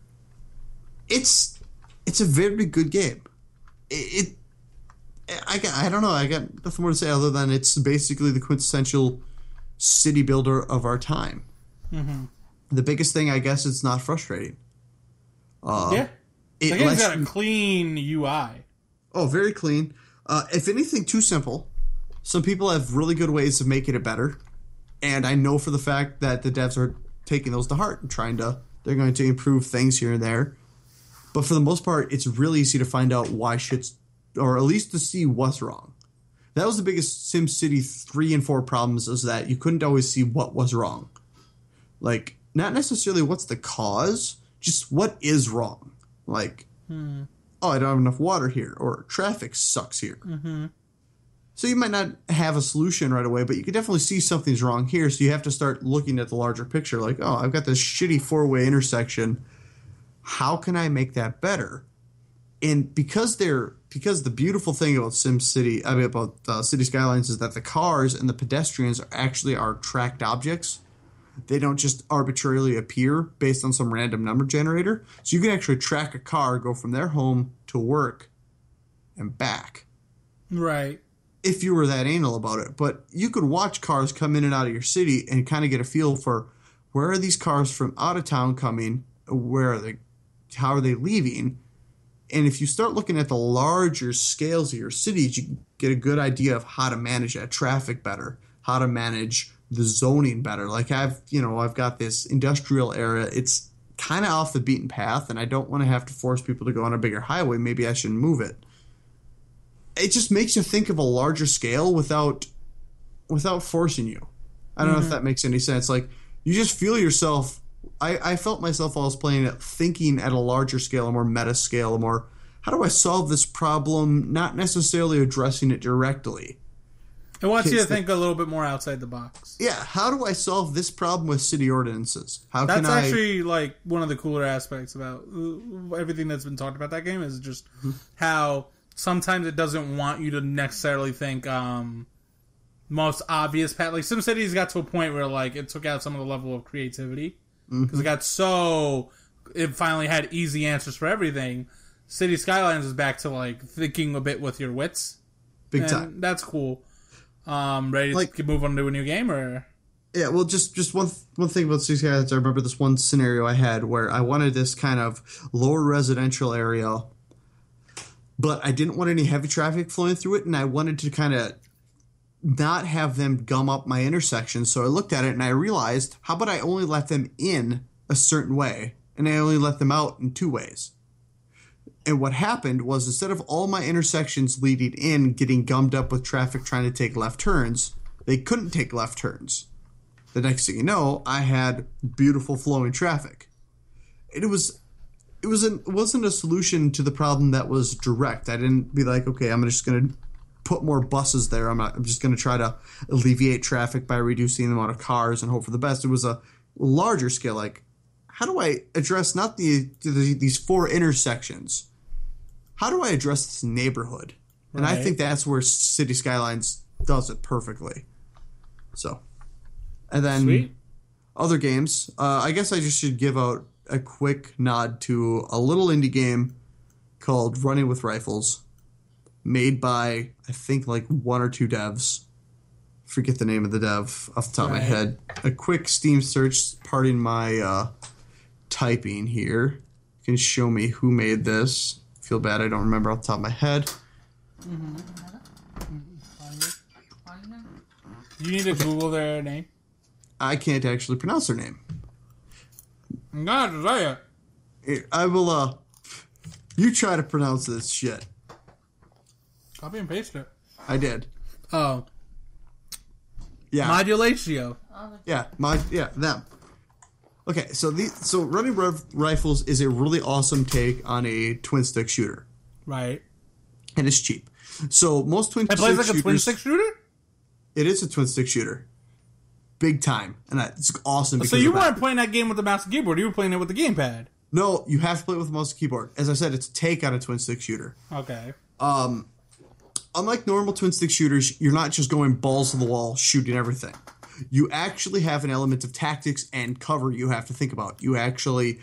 It's a very good game. I don't know. I got nothing more to say other than it's basically the quintessential city builder of our time. Mm-hmm. The biggest thing, I guess, it's not frustrating. Yeah. The game's got a clean UI. Oh, very clean. If anything, too simple. Some people have really good ways of making it better. And I know for the fact that the devs are taking those to heart and they're going to improve things here and there. But for the most part, it's really easy to find out why shit's, or at least to see what's wrong. That was the biggest SimCity 3 and 4 problems, is that you couldn't always see what was wrong. Like, not necessarily what's the cause, just what is wrong. Like, oh, I don't have enough water here, or traffic sucks here. Mm-hmm. So you might not have a solution right away, but you can definitely see something's wrong here, so you have to start looking at the larger picture. Like, oh, I've got this shitty 4-way intersection. How can I make that better? And because the beautiful thing about SimCity, about City Skylines, is that the cars and the pedestrians are tracked objects. They don't just arbitrarily appear based on some random number generator. So you can actually track a car, go from their home to work and back. Right. If you were that anal about it. But you could watch cars come in and out of your city and kind of get a feel for where are these cars from out of town coming, where are they, how are they leaving. And if you start looking at the larger scales of your cities, you get a good idea of how to manage that traffic better, how to manage the zoning better. Like I've got this industrial area. It's kind of off the beaten path, and I don't want to have to force people to go on a bigger highway. Maybe I should move it. It just makes you think of a larger scale without forcing you. I don't know if that makes any sense. Like, you just feel yourself. I felt myself while I was playing it, thinking at a larger scale, a more meta scale, a more, how do I solve this problem, not necessarily addressing it directly. It wants you to think a little bit more outside the box. Yeah, how do I solve this problem with city ordinances? That's actually like one of the cooler aspects about everything that's been talked about that game, is just how sometimes it doesn't want you to necessarily think most obvious path. Like SimCity's got to a point where like it took out some of the level of creativity. Because it finally had easy answers for everything. City Skylines is back to like thinking a bit with your wits. Big time. That's cool. Ready to move on to a new game, or? Yeah, well, just one thing about City Skylines. I remember this one scenario I had where I wanted this kind of lower residential area, but I didn't want any heavy traffic flowing through it, and I wanted to kind of not have them gum up my intersection. So I looked at it and I realized, how about I only let them in a certain way and I only let them out in 2 ways? And what happened was, instead of all my intersections leading in getting gummed up with traffic trying to take left turns, they couldn't take left turns. The next thing you know, I had beautiful flowing traffic. And it wasn't a solution to the problem that was direct. I didn't be like, okay, I'm just going to put more buses there. I'm just going to try to alleviate traffic by reducing the amount of cars and hope for the best. It was a larger scale. Like, how do I address not these 4 intersections? How do I address this neighborhood? Right. And I think that's where City Skylines does it perfectly. So, and then Sweet. Other games. I guess I just should give out a quick nod to a little indie game called Running with Rifles, made by, I think, like 1 or 2 devs. Forget the name of the dev off the top of my head. A quick Steam search, pardon my typing here. You can show me who made this. Feel bad I don't remember off the top of my head. You need to Google their name? I can't actually pronounce their name. I'm going to say it. I will, you try to pronounce this shit. Copy and paste it. I did. Oh. Yeah. Modulatio. Yeah, them. Okay, so running rifles is a really awesome take on a twin stick shooter, Right. and it's cheap. So most twin stick It plays like shooters, a twin stick shooter? It is a twin stick shooter, big time, and it's awesome. So you weren't playing that game with the mouse and keyboard; you were playing it with the gamepad. No, you have to play it with a mouse and keyboard. As I said, it's a take on a twin stick shooter. Okay. Unlike normal twin stick shooters, you're not just going balls to the wall shooting everything. You actually have an element of tactics and cover you have to think about. You actually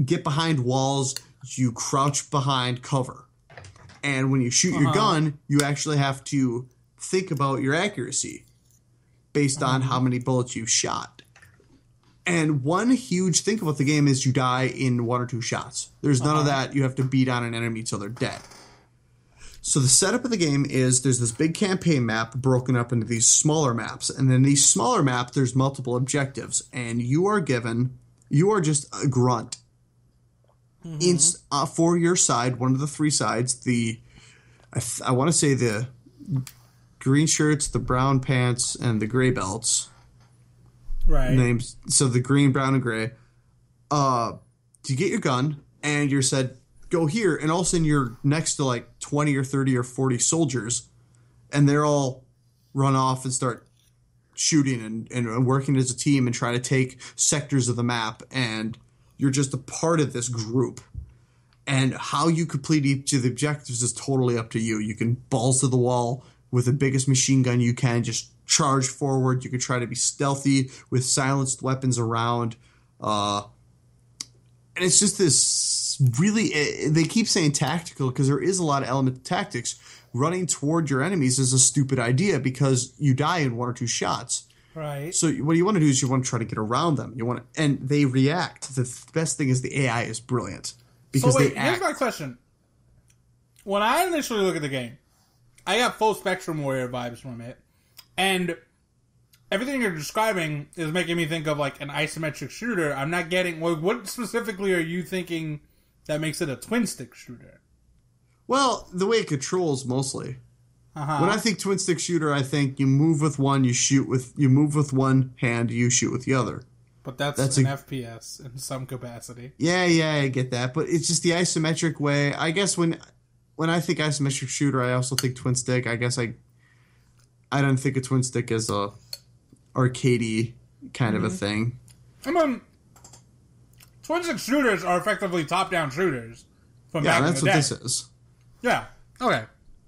get behind walls, you crouch behind cover. And when you shoot your gun, you actually have to think about your accuracy based on how many bullets you shot. And one huge thing about the game is you die in 1 or 2 shots. There's none of that. You have to beat on an enemy till they're dead. So the setup of the game is there's this big campaign map broken up into these smaller maps. And then these smaller maps, there's multiple objectives. And you are just a grunt. For your side, one of the 3 sides, I want to say the green shirts, the brown pants, and the gray belts. Right. Names. So the green, brown, and gray. You get your gun, and you're said, go here, and all of a sudden you're next to like 20 or 30 or 40 soldiers, and they're all run off and start shooting and working as a team and try to take sectors of the map, and you're just a part of this group. And how you complete each of the objectives is totally up to you. You can balls to the wall with the biggest machine gun you can, just charge forward. You can try to be stealthy with silenced weapons around. And it's just this really, they keep saying tactical because there is a lot of element of tactics. Running toward your enemies is a stupid idea because you die in 1 or 2 shots. Right. So what you want to do is you want to try to get around them. And they react. The best thing is the AI is brilliant because they act. Here's my question. When I initially look at the game, I got full Spectrum Warrior vibes from it. And everything you're describing is making me think of like an isometric shooter. I'm not getting... What specifically are you thinking that makes it a twin stick shooter? Well, the way it controls mostly. When I think twin stick shooter, I think you move with one, you move with one hand, you shoot with the other. But that's an FPS in some capacity. Yeah, I get that. But it's just the isometric way. I guess when I think isometric shooter, I also think twin stick. I guess I don't think of twin stick as a arcadey kind of a thing. I mean, twin stick shooters are effectively top-down shooters. That's what this is. Yeah. Okay.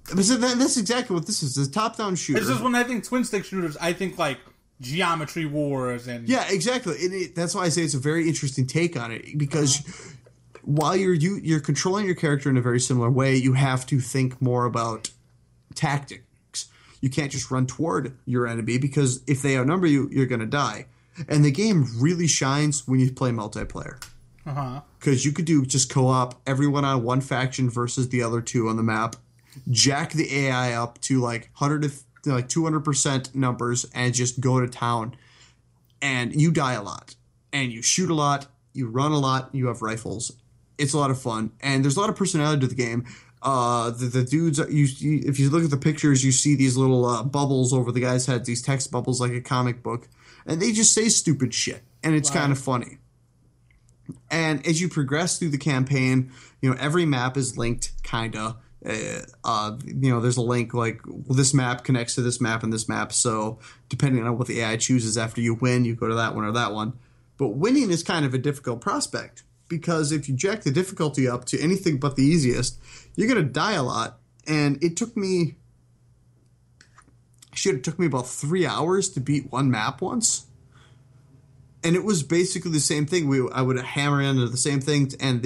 But that's exactly what this is. It's a top-down shooter. It's just when I think twin stick shooters, I think like Geometry Wars and... Yeah, exactly. That's why I say it's a very interesting take on it, because while you're controlling your character in a very similar way, you have to think more about tactics. You can't just run toward your enemy, because if they outnumber you, you're going to die. And the game really shines when you play multiplayer. Because you could do just co-op, everyone on one faction versus the other 2 on the map, jack the AI up to like 200% numbers and just go to town. And you die a lot. And you shoot a lot. You run a lot. You have rifles. It's a lot of fun. And there's a lot of personality to the game. The dudes, if you look at the pictures, you see these little bubbles over the guy's heads, these text bubbles like a comic book. And they just say stupid shit. And it's kind of funny. And as you progress through the campaign, every map is linked, kind of. There's a link like, well, this map connects to this map and this map. So depending on what the AI chooses after you win, you go to that one or that one. But winning is kind of a difficult prospect, because if you jack the difficulty up to anything but the easiest, you're going to die a lot. And it took me about 3 hours to beat one map once. And it was basically the same thing. I would hammer into the same things, and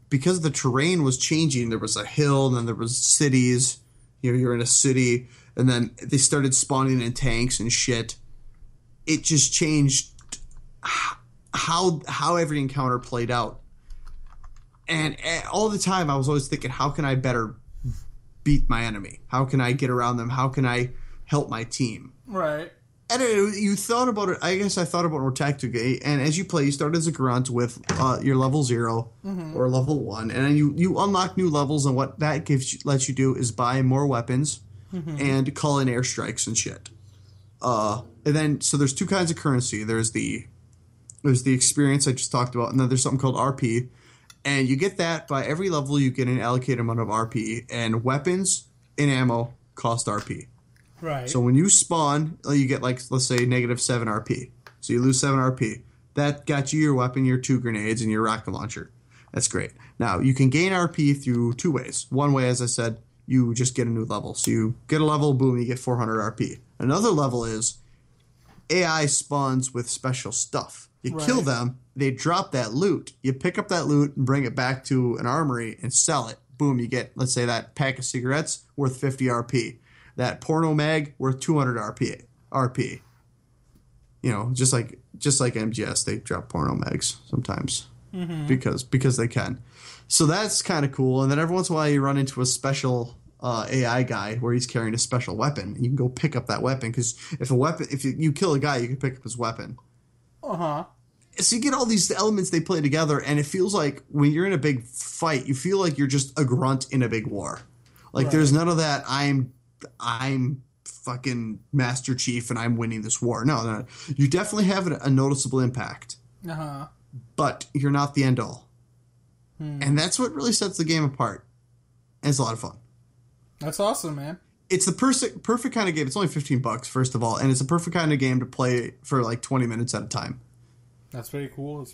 because the terrain was changing, there was a hill, and then there was cities. You're in a city, and then they started spawning in tanks and shit. It just changed how every encounter played out. And all the time, I was always thinking, how can I better beat my enemy? How can I get around them? How can I help my team? Right. And you thought about it. I guess I thought about it more tactically. And as you play, you start as a grunt with your level 0 or level 1, and then you unlock new levels. And what that lets you do is buy more weapons and call in airstrikes and shit. And then so there's 2 kinds of currency. There's the There's the experience I just talked about, and then there's something called RP. And you get that by every level you get an allocated amount of RP, and weapons and ammo cost RP. Right. So when you spawn, you get, like, let's say, -7 RP. So you lose 7 RP. That got you your weapon, your 2 grenades, and your rocket launcher. That's great. Now, you can gain RP through 2 ways. One way, as I said, you just get a new level. So you get a level, boom, you get 400 RP. Another level is AI spawns with special stuff. You kill them, they drop that loot. You pick up that loot and bring it back to an armory and sell it. Boom, you get, let's say, that pack of cigarettes worth 50 RP. That porno mag worth 200 RP. You know, just like MGS, they drop porno mags sometimes because they can. So that's kind of cool. And then every once in a while you run into a special AI guy where he's carrying a special weapon. You can go pick up that weapon because if you kill a guy, you can pick up his weapon. So you get all these elements they play together, and it feels like when you're in a big fight, you feel like you're just a grunt in a big war. Like there's none of that. I'm fucking Master Chief and I'm winning this war. No. You definitely have a noticeable impact. But you're not the end all. And that's what really sets the game apart. And it's a lot of fun. That's awesome, man. It's the perfect kind of game. It's only $15, first of all, and it's a perfect kind of game to play for like 20 minutes at a time. That's pretty cool.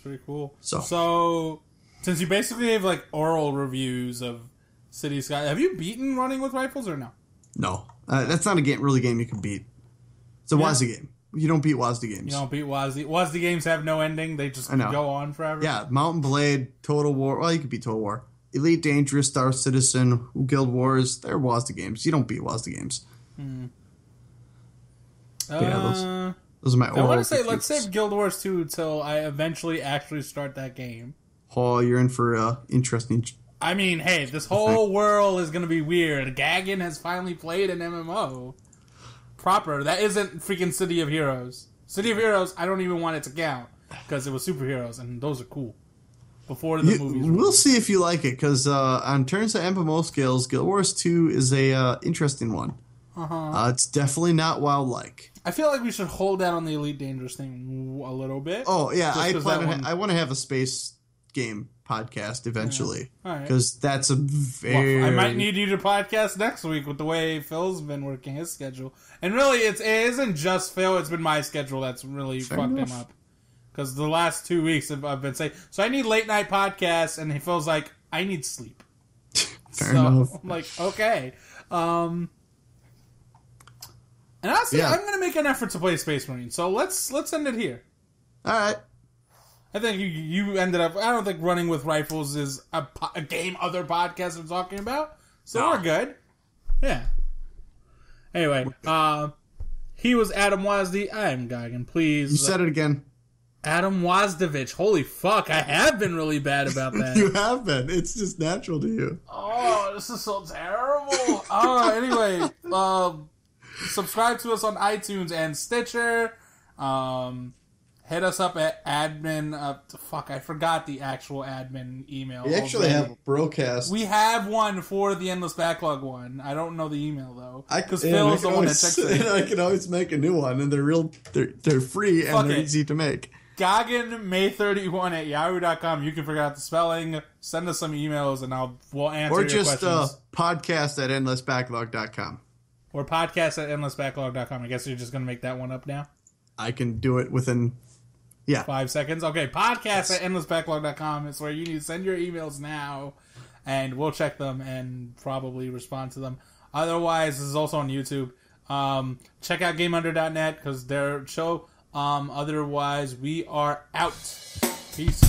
So since you basically have like oral reviews of City Sky, have you beaten Running with Rifles or no? No. That's not a game you can beat. It's a Wasdie game. You don't beat Wasdie games. You don't beat Wasdie. Wasdie games have no ending. They just go on forever. Yeah, Mountain Blade, Total War. Well, you can beat Total War. Elite Dangerous, Star Citizen, Guild Wars. They're Wasdie games. You don't beat Wasdie games. Those are my oral. I want to say, let's save Guild Wars 2 until I eventually actually start that game. Oh, you're in for interesting... I mean, hey, this whole world is going to be weird. Gagan has finally played an MMO proper. That isn't freaking City of Heroes. City of Heroes, I don't even want it to count because it was superheroes, and those are cool. Before the movies. We'll see if you like it, because on terms of MMO skills, Guild Wars 2 is a interesting one. It's definitely not WoW-like. I feel like we should hold that on the Elite Dangerous thing a little bit. Oh, yeah. I want to have a space game podcast eventually. Because that's a very... Well, I might need you to podcast next week with the way Phil's been working his schedule. And really, it isn't just Phil. It's been my schedule that's really fucked him up. Because the last 2 weeks I've been saying, so I need late night podcasts, and he feels like, I need sleep. Fair enough. I'm like, okay. And honestly, I'm going to make an effort to play Space Marine. So let's end it here. All right. I think you ended up... I don't think Running with Rifles is a game other podcasts are talking about. So we're good. Yeah. Anyway, he was Adam Wasdie. I'm Gagan. Please... You said it again. Adam Wasdevich. Holy fuck, I have been really bad about that. You have been. It's just natural to you. Oh, this is so terrible. Anyway, subscribe to us on iTunes and Stitcher. Hit us up at admin. I forgot the actual admin email. We actually have a broadcast. We have one for the Endless Backlog one. I don't know the email though, because Phil is the one that checks it. I can always make a new one, and they're free and they're easy to make. Gagan May31 at yahoo.com. You can figure out the spelling. Send us some emails and we'll answer your questions. Or just podcast at endlessbacklog.com. Or podcast at endlessbacklog.com. I guess you're just going to make that one up now? I can do it within 5 seconds. Okay, podcast at endlessbacklog.com is where you need to send your emails now, and we'll check them and probably respond to them. Otherwise, this is also on YouTube. Check out GameUnder.net because their show. Otherwise, we are out. Peace.